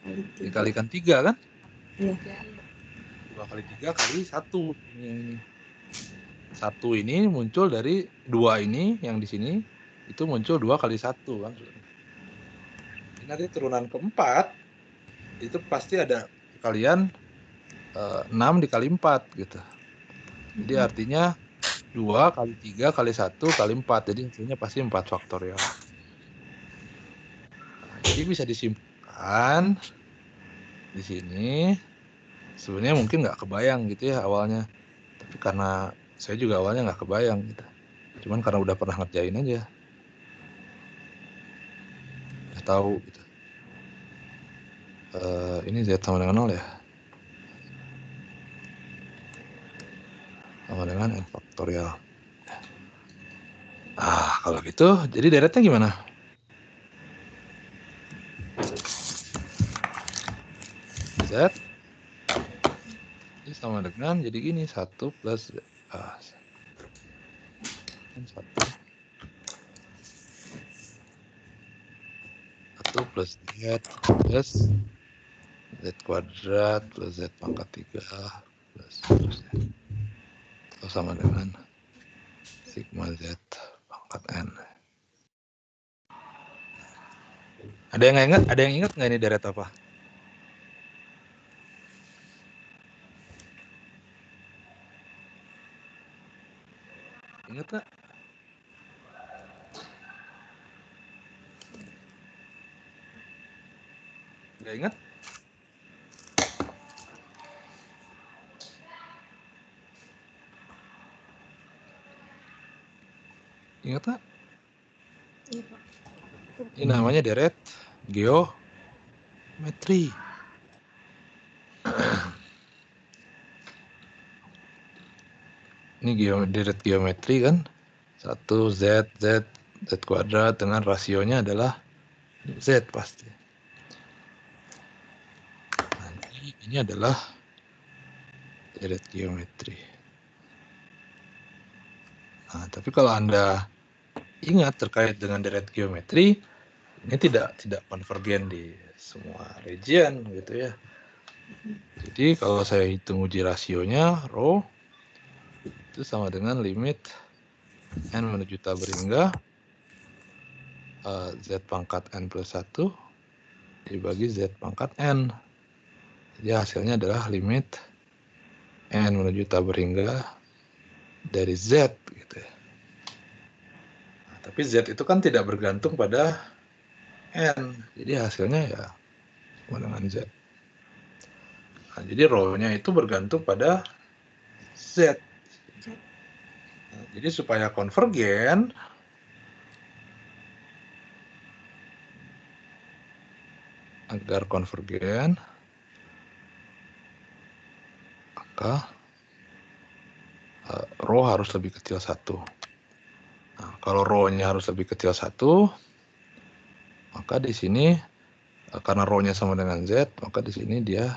Kali 3. dikalikan 3 kan? Iya. 2 kali 3 kali 1. Ini. 1 ini muncul dari 2 ini yang di sini itu muncul 2 kali 1 kan. Ini nanti turunan keempat itu pasti ada kalian 6 dikali 4 gitu. Jadi artinya 2 kali 3 kali 1 kali 4. Jadi hasilnya pasti 4 faktorial. Nah, jadi bisa disimpulkan di sini. Sebenarnya mungkin nggak kebayang gitu ya awalnya. Tapi karena saya juga awalnya nggak kebayang gitu. Cuman karena udah pernah ngerjain aja. Udah tahu gitu. Ini Z sama dengan 0 ya. Sama dengan N faktorial. Kalau gitu, jadi deretnya gimana? Z ini sama dengan, jadi gini, 1 plus Z. 1 plus Z plus Z kuadrat plus Z pangkat 3 plus seterusnya. Atau sama dengan sigma Z pangkat N. Ada yang ingat? Ada yang ingat nggak ini deret apa? Ingat nggak? Nggak ingat? Ingat nggak? Ini namanya deret geometri. Ini deret geometri kan? 1 Z kuadrat dengan rasionya adalah Z pasti. Nanti ini adalah deret geometri. Nah, tapi kalau Anda ingat terkait dengan deret geometri, ini tidak konvergen di semua region gitu ya. Jadi kalau saya hitung uji rasionya, rho itu sama dengan limit n menuju tabel hingga Z pangkat N plus 1 dibagi Z pangkat N. Jadi hasilnya adalah limit N menuju tabel hingga dari Z gitu ya. Nah, tapi Z itu kan tidak bergantung pada N. Jadi hasilnya ya sama dengan Z. Nah, jadi rho-nya itu bergantung pada Z. Nah, jadi supaya konvergen, agar konvergen, maka rho harus lebih kecil 1. Nah, kalau rho-nya harus lebih kecil 1, maka di sini karena rho-nya sama dengan Z, maka di sini dia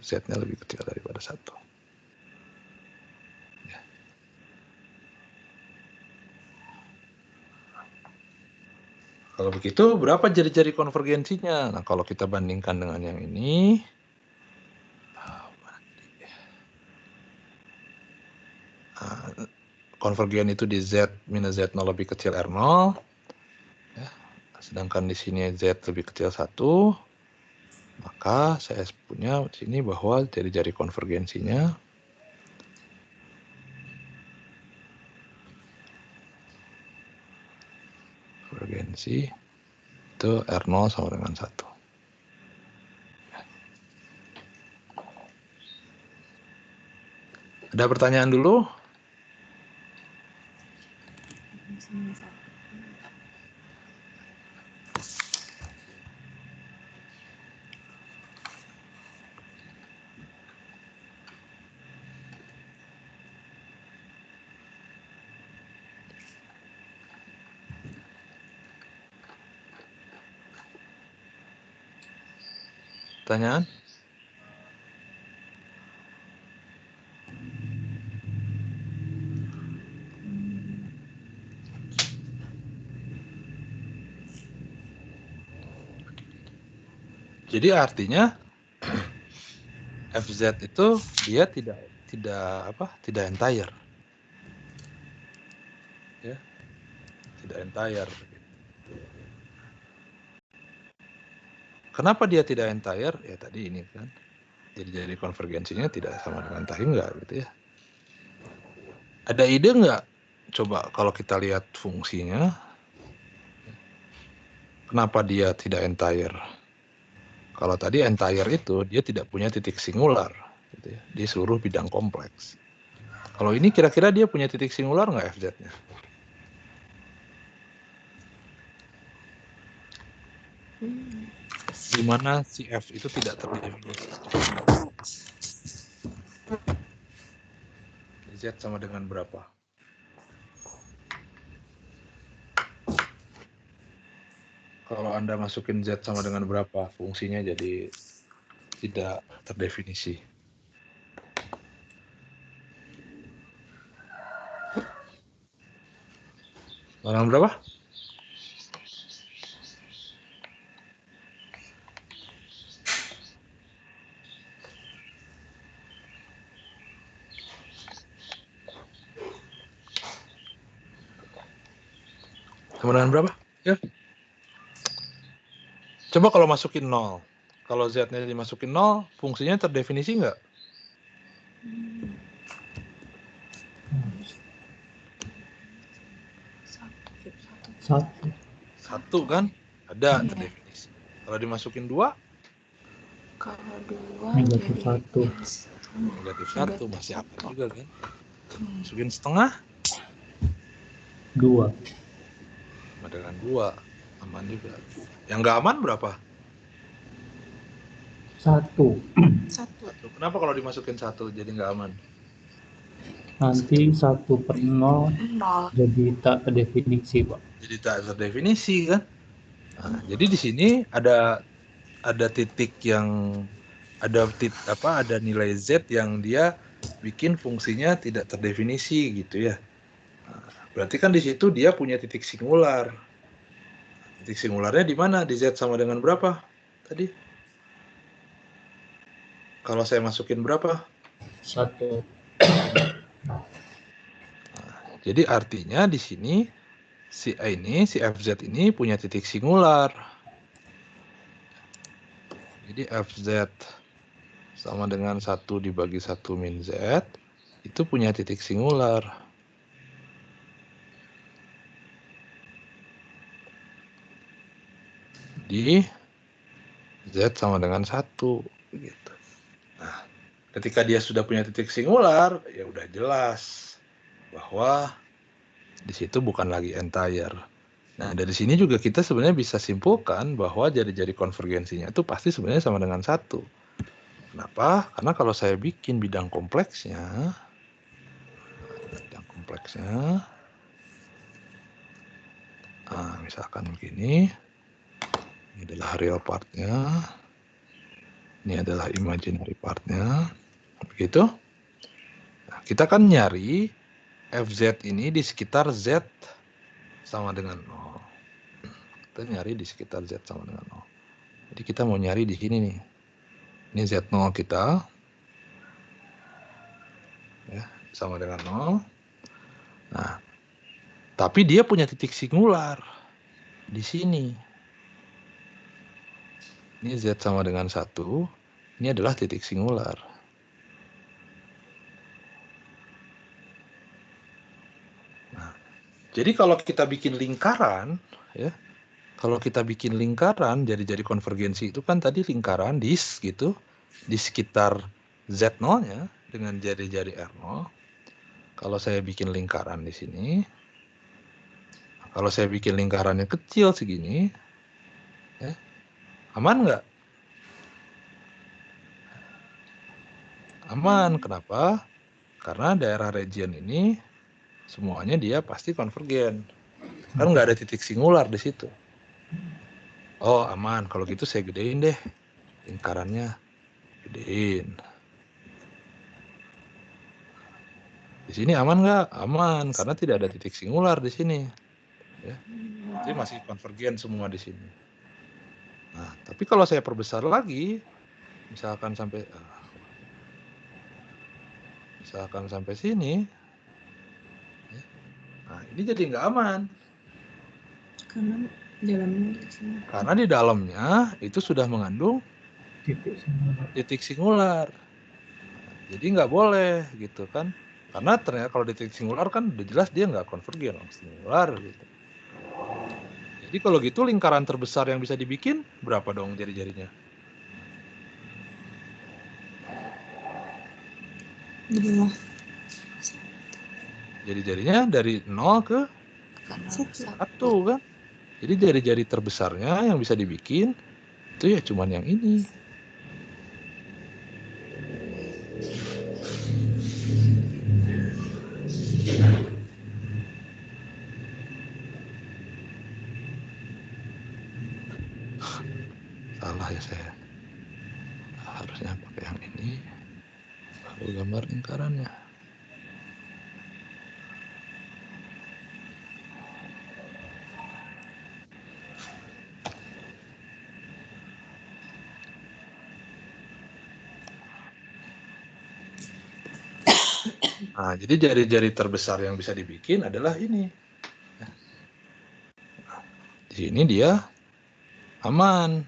Z-nya lebih kecil daripada 1. Ya. Kalau begitu, berapa jari-jari konvergensinya? Nah, kalau kita bandingkan dengan yang ini, konvergen itu di Z minus Z0 lebih kecil R0. Ya. Sedangkan di sini Z lebih kecil 1. Maka saya punya di sini bahwa jari-jari konvergensinya Konvergensi itu R0 sama dengan 1. Ada pertanyaan dulu? Pertanyaan? Jadi artinya FZ itu dia tidak entire. Ya. Tidak entire. Kenapa dia tidak entire? Ya tadi ini kan. Jadi konvergensinya tidak sama dengan time nggak gitu ya. Ada ide nggak? Coba kalau kita lihat fungsinya, kenapa dia tidak entire? Kalau tadi entire itu dia tidak punya titik singular gitu ya, di seluruh bidang kompleks. Kalau ini kira-kira dia punya titik singular nggak FZ-nya? Di mana si F itu tidak terdefinisi. Z sama dengan berapa? Kalau Anda masukin Z sama dengan berapa, fungsinya jadi tidak terdefinisi. Dengan berapa? Sama dengan berapa? Ya. Coba kalau masukin 0. Kalau Z-nya dimasukin 0, fungsinya terdefinisi nggak? Satu kan? Ada terdefinisi. Kalau dimasukin 2? Kalau 2 Negatif 1. Negatif 1 masih apa juga kan? Masukin setengah? 2. Sama dengan 2. Aman juga. Yang nggak aman berapa? 1. 1. Kenapa kalau dimasukin 1 jadi nggak aman? Nanti 1/0 jadi tak terdefinisi, Pak. Jadi tak terdefinisi kan? Nah, jadi di sini ada titik yang ada nilai Z yang dia bikin fungsinya tidak terdefinisi gitu ya. Nah, berarti kan di situ dia punya titik singular. Titik singularnya di mana? Di Z sama dengan berapa tadi? Kalau saya masukin berapa? 1. Nah, jadi artinya di sini si FZ ini punya titik singular. Jadi FZ sama dengan 1 dibagi 1 min Z itu punya titik singular. Di Z sama dengan 1 gitu. Nah, ketika dia sudah punya titik singular, ya udah jelas bahwa di situ bukan lagi entire. Nah, dari sini juga kita sebenarnya bisa simpulkan bahwa jari-jari konvergensinya itu pasti sebenarnya sama dengan 1. Kenapa? Karena kalau saya bikin bidang kompleksnya, misalkan begini, ini adalah real partnya, ini adalah imaginary partnya, begitu. Nah, kita kan nyari FZ ini di sekitar Z sama dengan 0. Kita nyari di sekitar Z sama dengan 0. Jadi kita mau nyari di sini nih. Ini Z0 kita. Ya, sama dengan 0. Nah, tapi dia punya titik singular di sini. Ini Z sama dengan 1. Ini adalah titik singular. Nah, Jadi kalau kita bikin lingkaran, ya, kalau kita bikin lingkaran, jari-jari konvergensi itu kan tadi lingkaran di gitu, di sekitar Z0-nya dengan jari-jari R0. Kalau saya bikin lingkaran di sini, kalau saya bikin lingkarannya kecil segini, ya, aman nggak? Aman. Kenapa? Karena daerah region ini semuanya dia pasti konvergen. Kan nggak ada titik singular di situ. Oh, aman. Kalau gitu saya gedein deh lingkarannya. Gedein. Di sini aman nggak? Aman, karena tidak ada titik singular di sini. Ya. Jadi masih konvergen semua di sini. Nah, tapi kalau saya perbesar lagi, misalkan sampai sini, ya. Nah ini jadi nggak aman. Karena di dalamnya itu sudah mengandung titik singular. Jadi nggak boleh gitu kan. Karena ternyata kalau titik singular kan udah jelas dia nggak konvergen, singular gitu. Jadi kalau gitu lingkaran terbesar yang bisa dibikin berapa dong jari-jarinya? Jari-jarinya dari 0 ke 1 kan. Jadi jari-jari terbesarnya yang bisa dibikin itu ya cuman yang ini. Salah ya saya. Harusnya pakai yang ini. Baru gambar lingkarannya. Nah, jadi jari-jari terbesar yang bisa dibikin adalah ini. Di sini dia aman.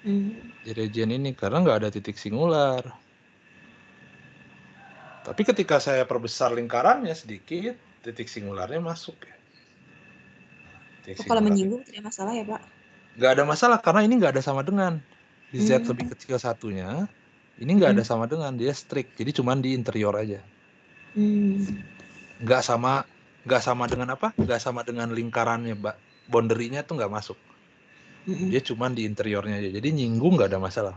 Di region ini karena nggak ada titik singular. Tapi ketika saya perbesar lingkarannya sedikit, titik singularnya masuk ya. Kalau menyinggung tidak masalah ya Pak? Nggak ada masalah karena ini nggak ada sama dengan. Di Z lebih kecil satunya, ini nggak ada sama dengan, dia strict. Jadi cuman di interior aja. Nggak sama dengan apa? Nggak sama dengan lingkarannya, Mbak. Boundary-nya tuh nggak masuk. Dia cuman di interiornya aja. Jadi nyinggung nggak ada masalah.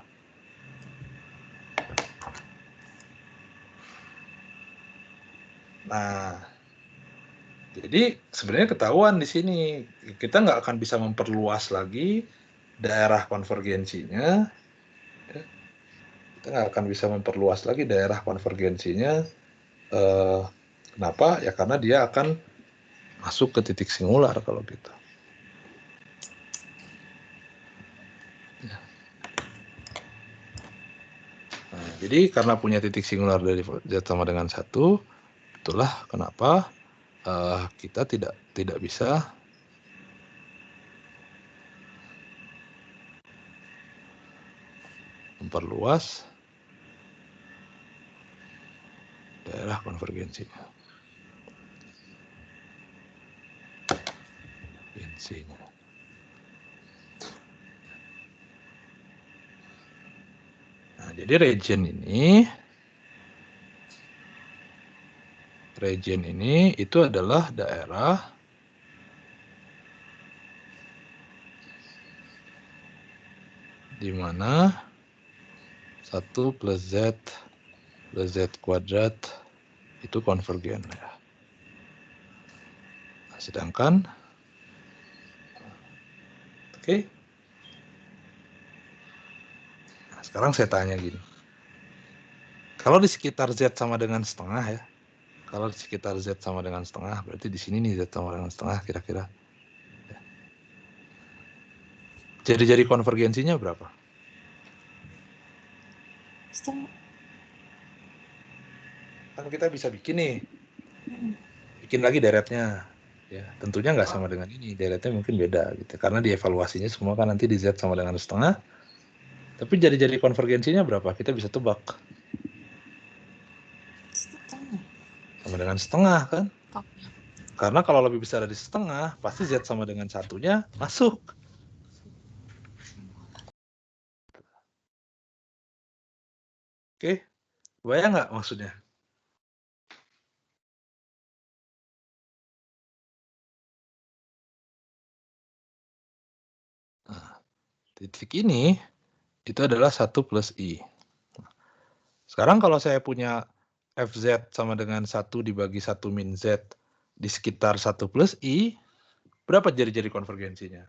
Nah, jadi sebenarnya ketahuan di sini kita nggak akan bisa memperluas lagi daerah konvergensinya. Kita nggak akan bisa memperluas lagi daerah konvergensinya. Kenapa? Ya karena dia akan masuk ke titik singular kalau gitu. Nah, jadi karena punya titik singular dari Z sama dengan 1, itulah kenapa kita tidak bisa memperluas daerah konvergensinya. Nah, jadi region ini itu adalah daerah di mana 1 plus Z plus Z kuadrat itu konvergen ya. Nah, sedangkan oke. Nah, sekarang saya tanya gini. Kalau di sekitar Z sama dengan setengah ya. Kalau di sekitar Z sama dengan setengah, berarti di sini nih Z sama dengan setengah kira-kira. Jari-jari konvergensinya berapa? Setengah. Kan kita bisa bikin nih. Bikin lagi deretnya. Ya, tentunya nggak sama dengan ini. Deretnya mungkin beda gitu. Karena dievaluasinya semua kan nanti di Z sama dengan setengah. Tapi jari-jari konvergensinya berapa? Kita bisa tebak. Sama dengan setengah kan? Karena kalau lebih besar dari setengah, pasti Z sama dengan satunya masuk. Oke, bayang nggak maksudnya? Nah, titik ini itu adalah 1 plus I. Sekarang kalau saya punya FZ sama dengan 1 dibagi 1 min Z di sekitar 1 plus I, berapa jari-jari konvergensinya?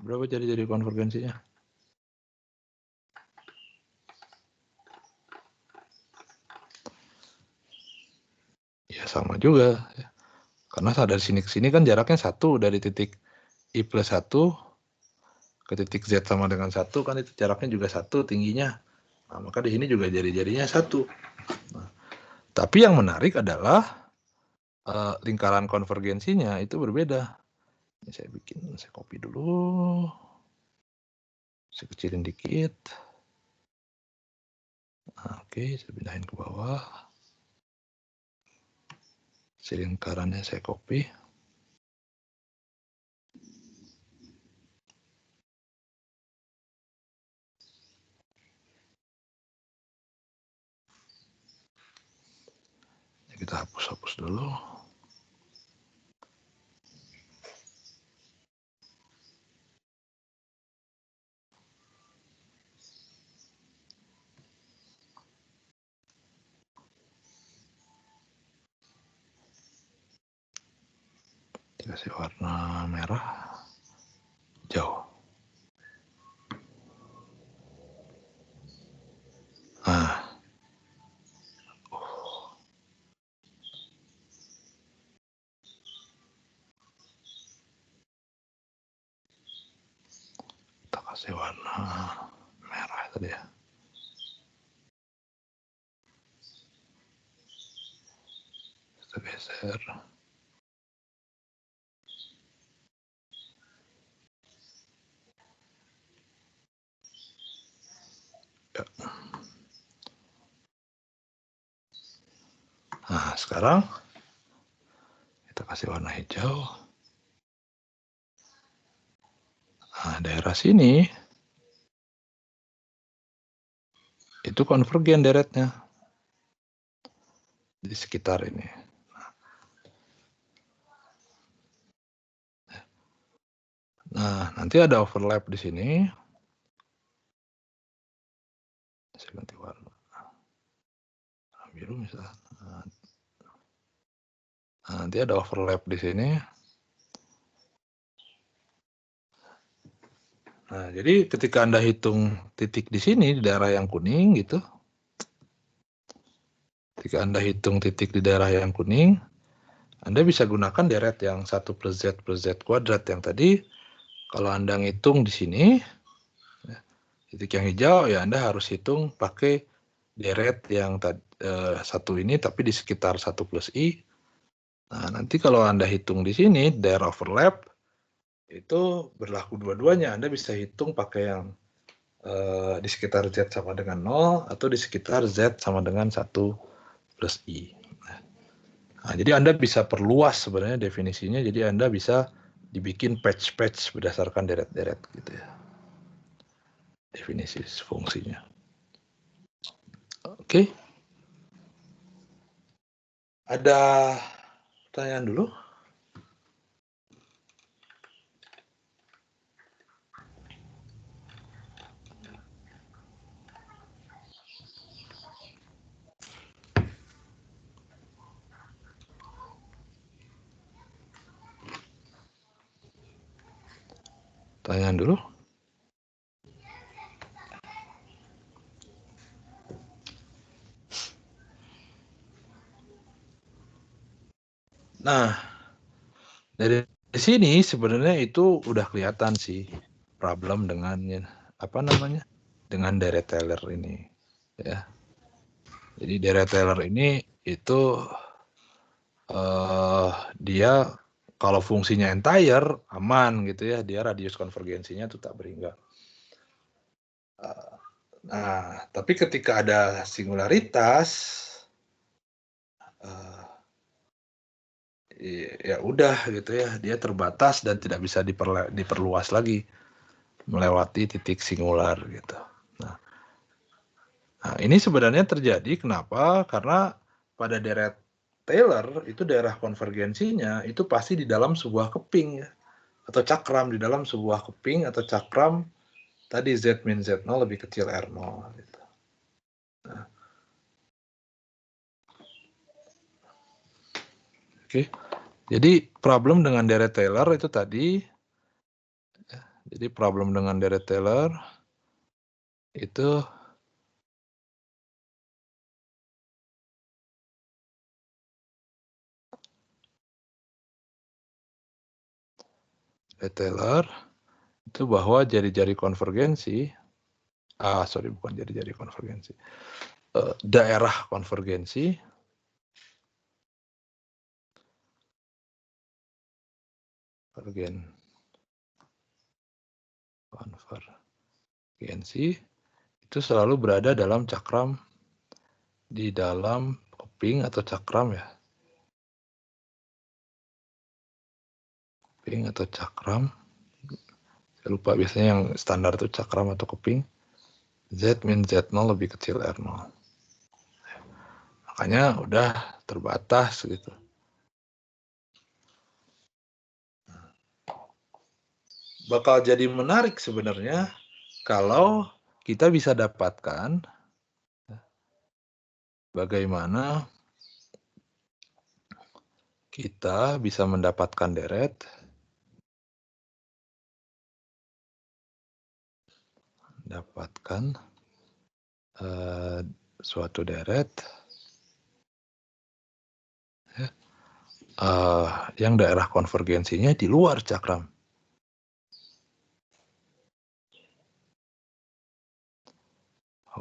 Berapa jari-jari konvergensinya? Ya sama juga. Karena dari sini ke sini kan jaraknya 1 dari titik I plus 1 ke titik Z sama dengan 1 kan itu jaraknya juga 1 tingginya. Nah, maka di sini juga jari-jarinya 1. Nah, tapi yang menarik adalah lingkaran konvergensinya itu berbeda. Ini saya copy dulu. Saya kecilin dikit. Nah, oke, saya pindahin ke bawah. Si lingkarannya saya copy. Kita hapus dulu. Dikasih warna merah, hijau. Nah, kita kasih warna merah tadi ya. Kita geser. Ya. Nah, sekarang kita kasih warna hijau. Nah, daerah sini itu konvergen deretnya di sekitar ini. Nah, nanti ada overlap di sini. Saya ganti warna. Biru misalnya. Nah, nanti ada overlap di sini. Nah, jadi ketika Anda hitung titik di sini, di daerah yang kuning gitu. Ketika Anda hitung titik di daerah yang kuning, Anda bisa gunakan deret yang 1 plus Z kuadrat yang tadi. Kalau Anda ngitung di sini, titik yang hijau, ya Anda harus hitung pakai deret yang satu ini, tapi di sekitar 1 plus I. Nah, nanti kalau Anda hitung di sini, daerah overlap, itu berlaku dua-duanya. Anda bisa hitung pakai yang di sekitar Z sama dengan 0, atau di sekitar Z sama dengan 1 plus I. Nah, jadi Anda bisa perluas sebenarnya definisinya, jadi Anda bisa dibikin patch-patch berdasarkan deret-deret gitu ya. Definisi fungsinya. Oke. Ada pertanyaan dulu? Pertanyaan dulu? Nah, dari sini sebenarnya itu udah kelihatan sih problem dengan apa namanya? Dengan deret Taylor ini ya. Jadi deret Taylor ini itu dia kalau fungsinya entire aman gitu ya, dia radius konvergensinya itu tak berhingga. Nah, tapi ketika ada singularitas, ya udah gitu ya, dia terbatas dan tidak bisa diperluas lagi melewati titik singular gitu. Nah, ini sebenarnya terjadi kenapa? Karena pada deret Taylor itu daerah konvergensinya itu pasti di dalam sebuah keping ya, atau cakram, di dalam sebuah keping atau cakram tadi Z min Z0 lebih kecil R0 gitu. Nah. Oke. Jadi problem dengan deret Taylor itu tadi, jadi problem dengan deret Taylor itu Taylor itu bahwa jari-jari konvergensi, bukan jari-jari konvergensi, daerah konvergensi konvergensi itu selalu berada dalam cakram, di dalam keping atau cakram ya, keping atau cakram, saya lupa biasanya yang standar itu cakram atau keping, Z min Z0 lebih kecil R0. Makanya udah terbatas gitu. Bakal jadi menarik sebenarnya kalau kita bisa dapatkan bagaimana kita bisa mendapatkan deret suatu deret yang daerah konvergensinya di luar cakram.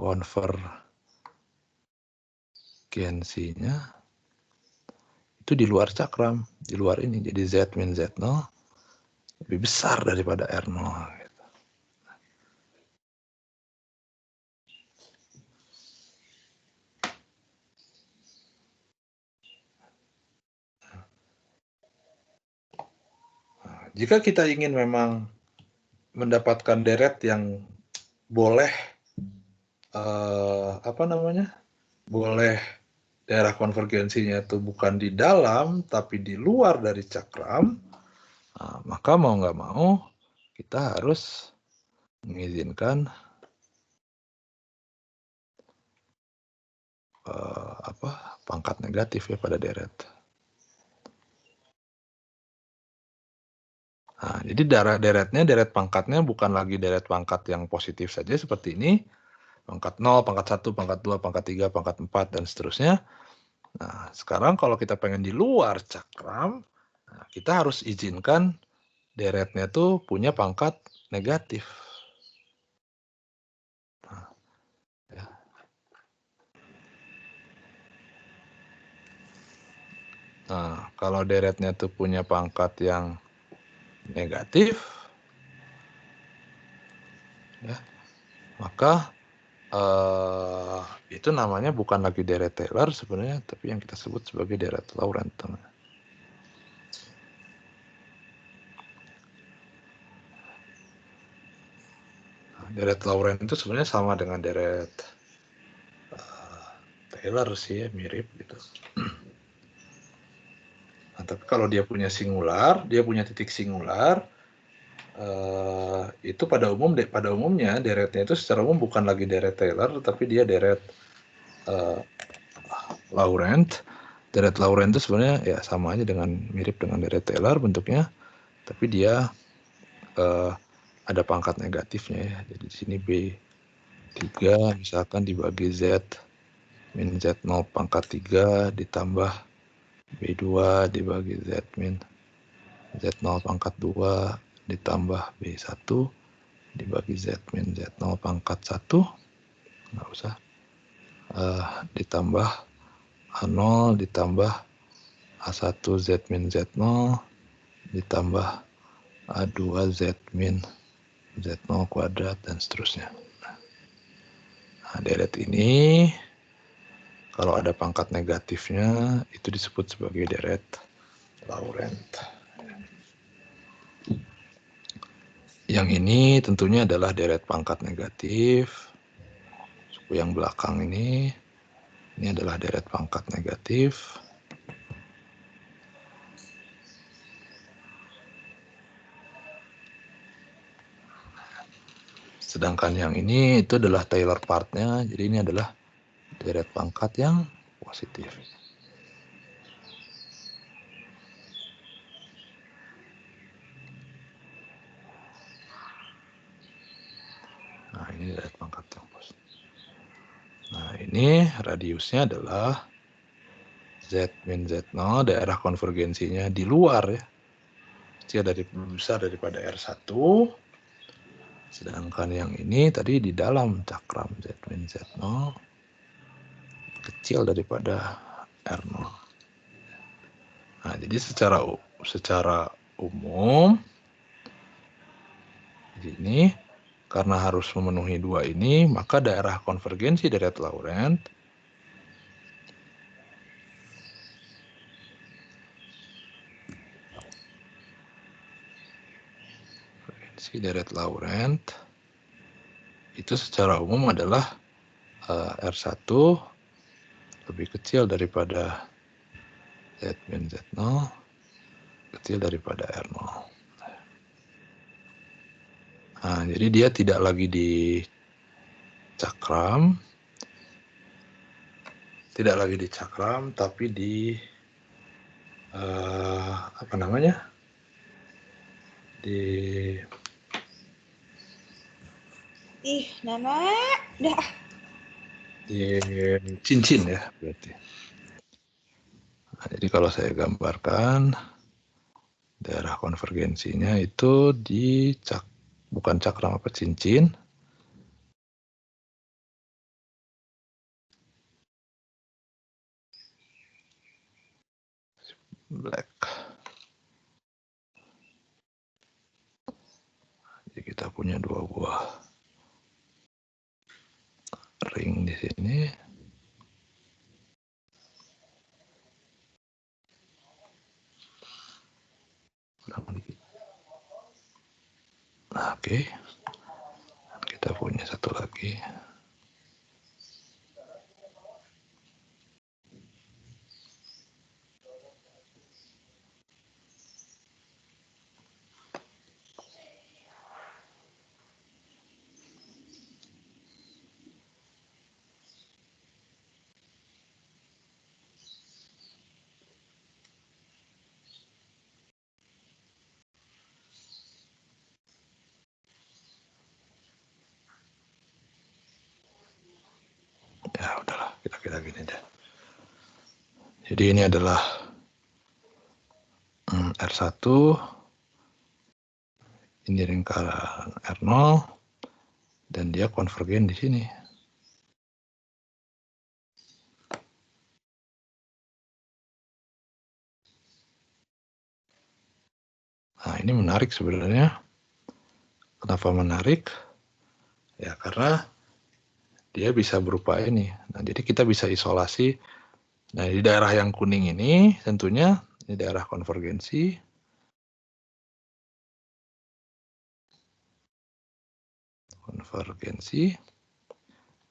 Konvergensinya itu di luar cakram, di luar ini. Jadi Z min Z0 lebih besar daripada R0. Gitu. Nah, jika kita ingin memang mendapatkan deret yang boleh boleh daerah konvergensinya itu bukan di dalam tapi di luar dari cakram, maka mau nggak mau kita harus mengizinkan pangkat negatif ya pada deret. Nah, jadi deret pangkatnya bukan lagi deret pangkat yang positif saja seperti ini, pangkat 0, pangkat 1, pangkat 2, pangkat 3, pangkat 4, dan seterusnya. Nah, sekarang kalau kita pengen di luar cakram, kita harus izinkan deretnya tuh punya pangkat negatif. Nah, kalau deretnya tuh punya pangkat yang negatif, ya, maka itu namanya bukan lagi deret Taylor sebenarnya, tapi yang kita sebut sebagai deret Laurent. Deret Laurent itu sebenarnya sama dengan deret Taylor sih ya, mirip gitu. Nah, tapi kalau dia punya singular, dia punya titik singular, itu pada umumnya deretnya itu secara umum bukan lagi deret Taylor, tapi dia deret Laurent. Deret Laurent itu sebenarnya ya sama aja dengan mirip dengan deret Taylor bentuknya, tapi dia ada pangkat negatifnya ya. Jadi di sini B3 misalkan dibagi Z min Z0 pangkat 3 ditambah B2 dibagi Z min Z0 pangkat 2 ditambah B1 dibagi Z min Z0 pangkat 1, nggak usah, ditambah A0 ditambah A1 Z min Z0 ditambah A2 Z min Z0 kuadrat dan seterusnya. Nah, deret ini kalau ada pangkat negatifnya itu disebut sebagai deret Laurent. Yang ini tentunya adalah deret pangkat negatif. Suku yang belakang ini adalah deret pangkat negatif. Sedangkan yang ini itu adalah Taylor part-nya, jadi ini adalah deret pangkat yang positif. Nah, ini deret pangkat yang positif. Nah, ini radiusnya adalah Z min Z0, daerah konvergensinya di luar ya. Kecil besar daripada R1. Sedangkan yang ini tadi di dalam cakram Z min Z0 kecil daripada R0. Nah, jadi secara umum ini karena harus memenuhi dua ini, maka daerah konvergensi deret Laurent itu secara umum adalah R1 lebih kecil daripada Z min Z0 kecil daripada R0. Nah, jadi dia tidak lagi di cakram, tapi di apa namanya? Di Nenek, dah. Di cincin ya berarti. Nah, jadi kalau saya gambarkan daerah konvergensinya itu di bukan cakram apa cincin. Black. Jadi kita punya dua buah ring di sini. Nah, oke. Kita punya satu lagi. Ya udahlah, kita kira gini deh. Jadi ini adalah R1, ini lingkaran R0, dan dia konvergen di sini. Nah, ini menarik sebenarnya. Kenapa menarik? Ya karena dia bisa berupa ini. Nah, jadi kita bisa isolasi. Nah, di daerah yang kuning ini tentunya ini daerah konvergensi.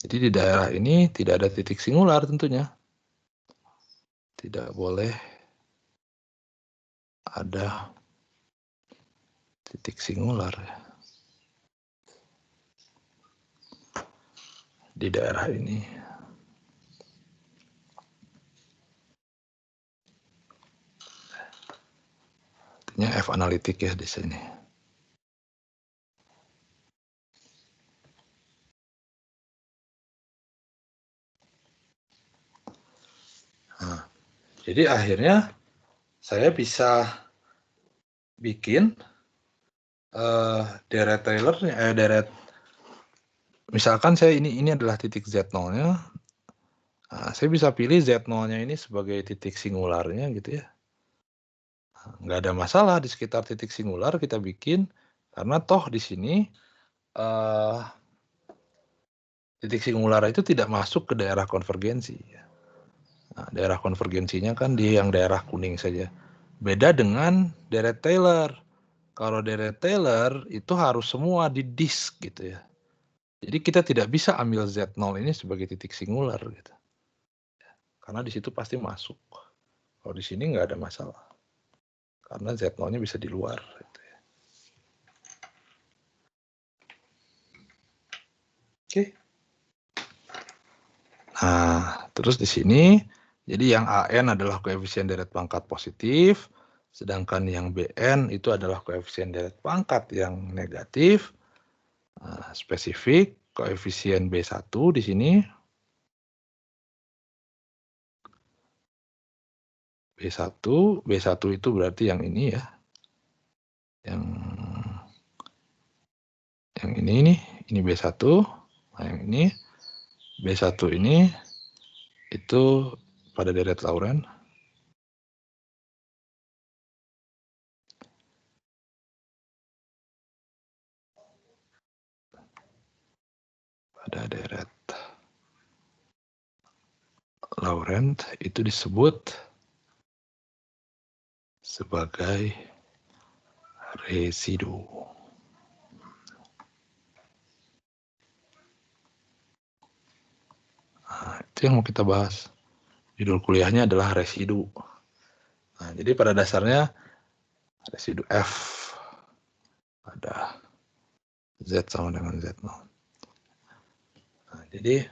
Jadi di daerah ini tidak ada titik singular tentunya. Tidak boleh ada titik singular di daerah ini. Artinya F analitik ya di sini. Nah, jadi akhirnya saya bisa bikin deret Taylor-nya, deret. Misalkan saya ini adalah titik Z0-nya. Nah, saya bisa pilih Z0-nya ini sebagai titik singularnya gitu ya. Nggak ada masalah di sekitar titik singular kita bikin, karena toh di sini titik singular itu tidak masuk ke daerah konvergensi. Nah, daerah konvergensinya kan di yang daerah kuning saja. Beda dengan deret Taylor. Kalau deret Taylor itu harus semua di disk gitu ya. Jadi kita tidak bisa ambil Z0 ini sebagai titik singular gitu. Karena di situ pasti masuk. Kalau di sini nggak ada masalah. Karena Z0-nya bisa di luar. Gitu ya. Oke. Nah, terus di sini, jadi yang AN adalah koefisien deret pangkat positif, sedangkan yang BN itu adalah koefisien deret pangkat yang negatif. Nah, spesifik koefisien B1 di sini. B1 itu berarti yang ini ya. Yang ini B1. Nah, yang ini B1 ini itu pada deret Laurent. Pada deret Laurent itu disebut sebagai residu. Nah, itu yang mau kita bahas. Judul kuliahnya adalah residu. Nah, jadi pada dasarnya residu F pada Z sama dengan Z0. Nah, jadi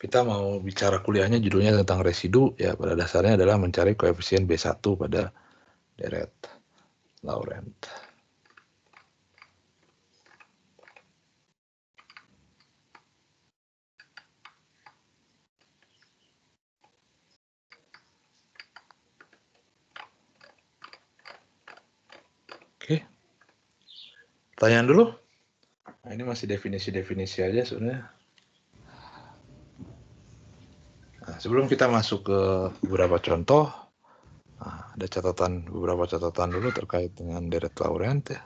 kita mau bicara kuliahnya judulnya tentang residu, ya pada dasarnya adalah mencari koefisien B1 pada deret Laurent. Oke. Pertanyaan dulu. Nah, ini masih definisi-definisi aja sebenarnya. Nah, sebelum kita masuk ke beberapa contoh, ada beberapa catatan dulu terkait dengan deret Laurent ya.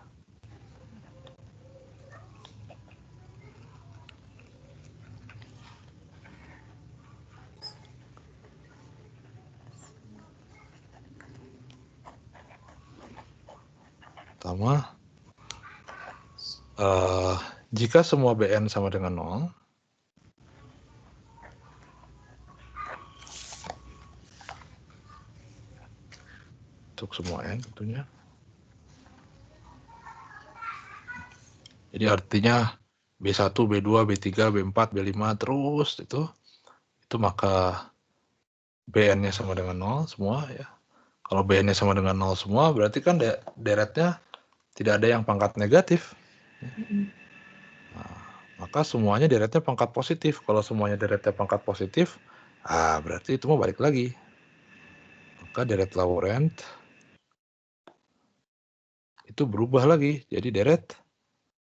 Pertama, jika semua BN sama dengan 0, untuk semua N tentunya. Jadi artinya B1, B2, B3, B4, B5 terus itu maka BN-nya sama dengan 0 semua ya. Kalau BN-nya sama dengan 0 semua berarti kan deretnya tidak ada yang pangkat negatif. Nah, maka semuanya deretnya pangkat positif. Kalau semuanya deretnya pangkat positif, berarti itu mau balik lagi. Maka deret Laurent itu berubah lagi jadi deret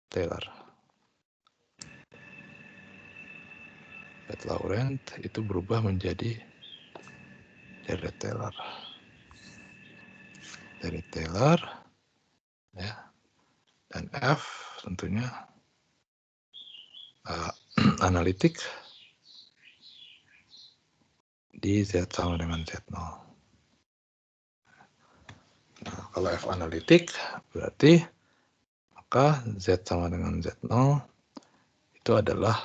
Taylor. Deret Laurent itu berubah menjadi deret Taylor. Deret Taylor ya. Dan F tentunya analitik di Z sama dengan Z0. Nah, kalau F analitik berarti maka Z sama dengan Z0 itu adalah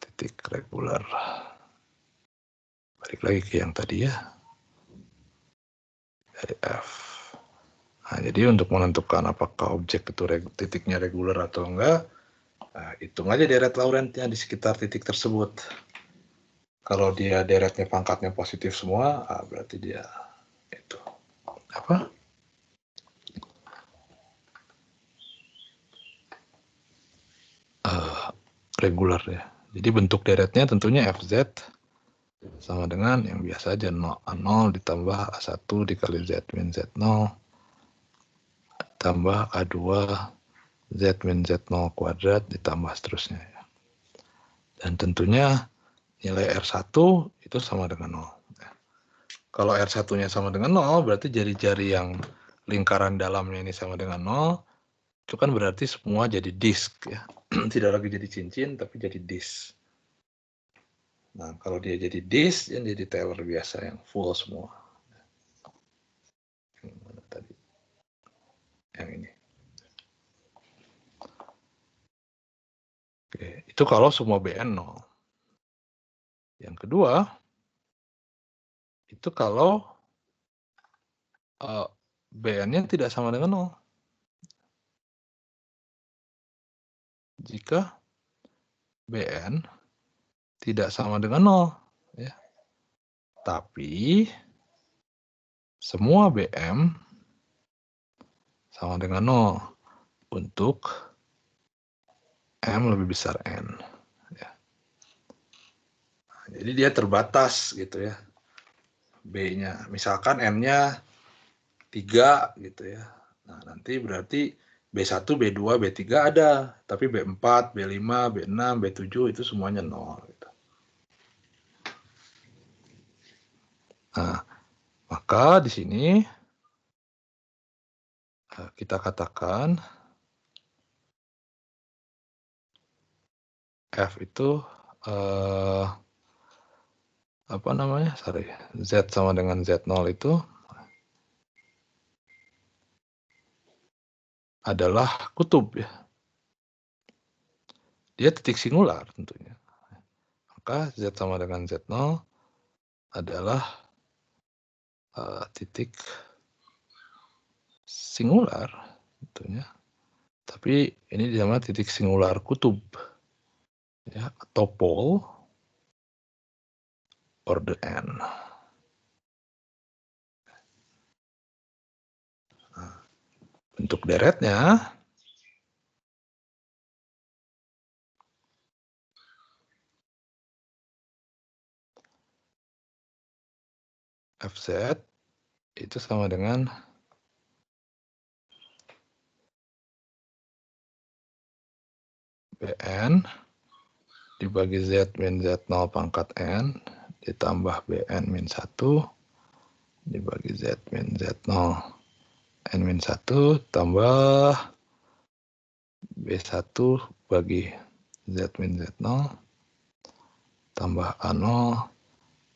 titik reguler. Balik lagi ke yang tadi ya. Dari F. Nah, jadi untuk menentukan apakah objek itu titiknya reguler atau enggak, hitung aja deret Laurentnya di sekitar titik tersebut. Kalau dia deretnya pangkatnya positif semua, berarti dia itu apa? Reguler ya. Jadi bentuk deretnya tentunya FZ sama dengan yang biasa aja A0 ditambah A1 dikali Z min Z0 tambah A2 Z min Z0 kuadrat ditambah seterusnya ya. Dan tentunya nilai R1 itu sama dengan 0. Kalau R1-nya sama dengan 0, berarti jari-jari yang lingkaran dalamnya ini sama dengan 0, itu kan berarti semua jadi disk ya. Tidak lagi jadi cincin, tapi jadi disk. Nah, kalau dia jadi disk, dia jadi Taylor biasa yang full semua. Yang mana tadi? Yang ini. Oke, itu kalau semua BN 0. Yang kedua, itu kalau BN-nya tidak sama dengan 0. Jika BN tidak sama dengan 0, ya. Tapi semua BM sama dengan 0 untuk M lebih besar N. Ya. Nah, jadi dia terbatas gitu ya, B-nya. Misalkan N-nya 3 gitu ya. Nah, nanti berarti B1, B2, B3 ada, tapi B4, B5, B6, B7 itu semuanya 0. Gitu. Nah, maka di sini kita katakan F itu apa namanya? Sorry, Z sama dengan Z0 itu adalah kutub ya. Dia titik singular tentunya. Maka Z sama dengan Z0 adalah titik singular tentunya. Tapi ini dinamakan titik singular kutub ya, atau pole order N. Nah, bentuk deretnya FZ itu sama dengan BN dibagi Z min Z0 pangkat N ditambah BN min 1 dibagi Z min Z0 N min 1 tambah B1 bagi Z min Z0 tambah A0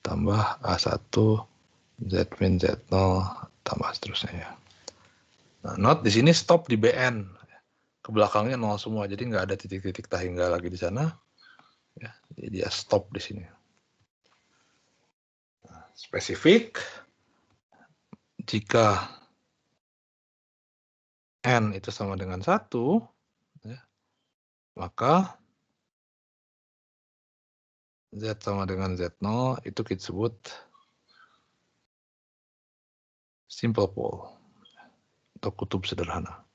tambah A1 Z min Z0 tambah seterusnya ya. Nah, not di sini stop di BN. Ke belakangnya 0 semua, jadi nggak ada titik-titik tahingga lagi di sana. Ya, jadi dia stop di sini. Nah, spesifik, jika N itu sama dengan 1, ya, maka Z sama dengan Z0 itu kita sebut simple pole atau kutub sederhana.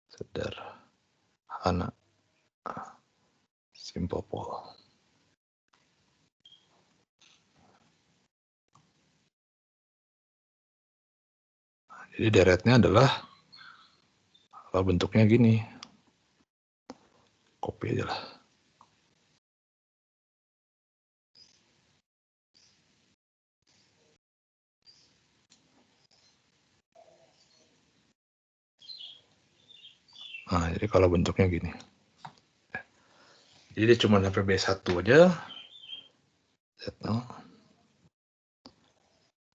Sederhana. Simple pole. Jadi deretnya adalah kalau bentuknya gini. Copy aja lah. Nah, jadi kalau bentuknya gini. Jadi dia cuma sampai B1 aja. Z0.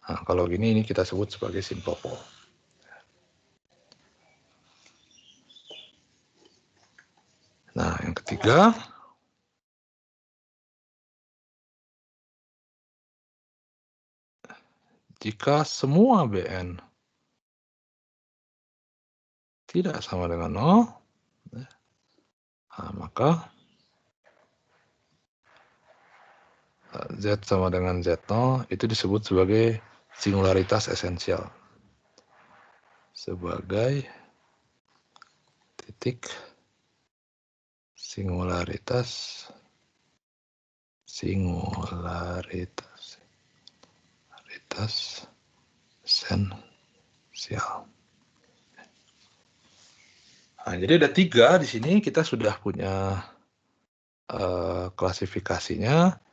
Nah, kalau gini ini kita sebut sebagai simple pole. Nah, yang ketiga, jika semua BN tidak sama dengan 0, nah, maka Z sama dengan Z0 itu disebut sebagai singularitas esensial. Sebagai titik singularitas esensial. Nah, jadi ada 3 di sini kita sudah punya klasifikasinya.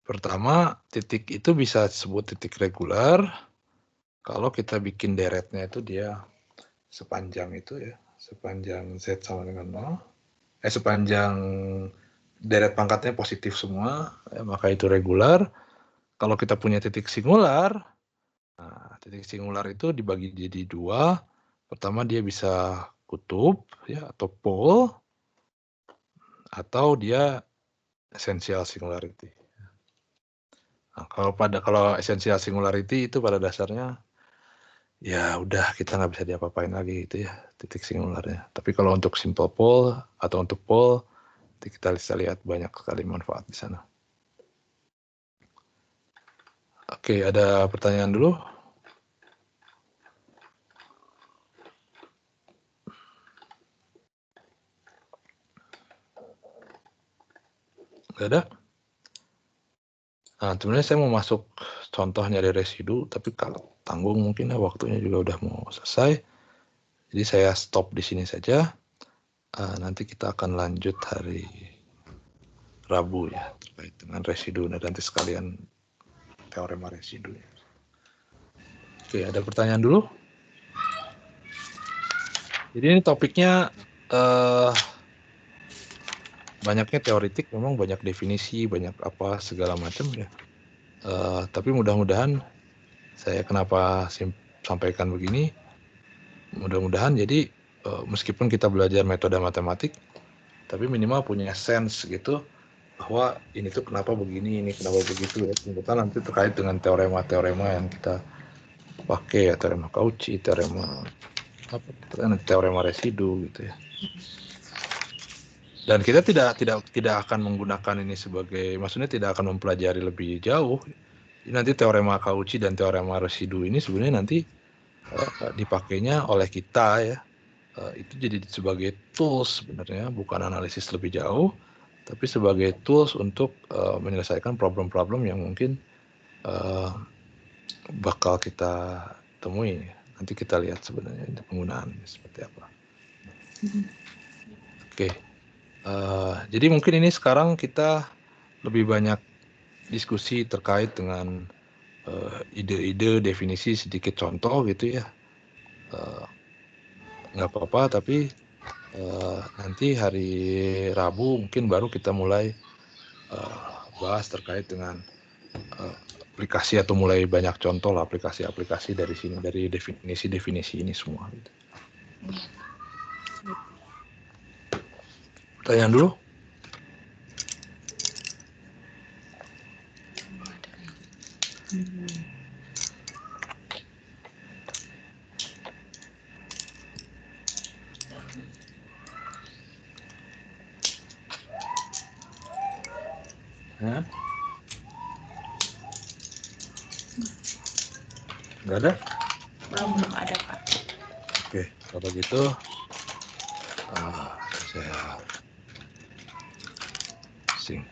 Pertama, titik itu bisa disebut titik regular kalau kita bikin deretnya itu dia sepanjang itu ya, sepanjang Z sama dengan 0, sepanjang deret pangkatnya positif semua, maka itu regular. Kalau kita punya titik singular, nah, titik singular itu dibagi jadi dua. Pertama dia bisa kutub ya atau pole, atau dia essential singularity. Nah, kalau essential singularity itu pada dasarnya ya udah kita nggak bisa diapa-apain lagi itu ya titik singularnya. Tapi kalau untuk simple pole atau untuk pole kita bisa lihat banyak sekali manfaat di sana. Oke, ada pertanyaan dulu? Nggak ada? Nah, sebenarnya saya mau masuk contohnya dari residu, tapi kalau tanggung mungkin ya waktunya juga udah mau selesai. Jadi saya stop di sini saja. Nanti kita akan lanjut hari Rabu ya, terkait dengan residu. Nah, nanti sekalian teorema residu. Oke, ada pertanyaan dulu? Jadi ini topiknya banyaknya teoritik, memang banyak definisi, banyak apa segala macam ya. Tapi mudah-mudahan saya kenapa sampaikan begini, mudah-mudahan jadi meskipun kita belajar metode matematik, tapi minimal punya sense gitu bahwa ini tuh kenapa begini, ini kenapa begitu ya. Kemudian nanti terkait dengan teorema-teorema yang kita pakai ya, teorema Cauchy, teorema residu gitu ya. Dan kita tidak akan menggunakan ini sebagai, maksudnya tidak akan mempelajari lebih jauh. Nanti teorema Cauchy dan teorema residu ini sebenarnya nanti dipakainya oleh kita ya. Itu jadi sebagai tools sebenarnya, bukan analisis lebih jauh, tapi sebagai tools untuk menyelesaikan problem-problem yang mungkin bakal kita temui. Nanti kita lihat sebenarnya penggunaan seperti apa. Oke. Jadi mungkin ini sekarang kita lebih banyak diskusi terkait dengan ide-ide, definisi, sedikit contoh gitu ya. Nggak apa-apa, tapi nanti hari Rabu mungkin baru kita mulai bahas terkait dengan aplikasi atau mulai banyak contoh lah aplikasi-aplikasi dari sini, dari definisi-definisi ini semua. Gitu. Pertanyaan dulu? Hah? Nggak ada? Belum ada, Pak. Oke, kalau gitu saya sing.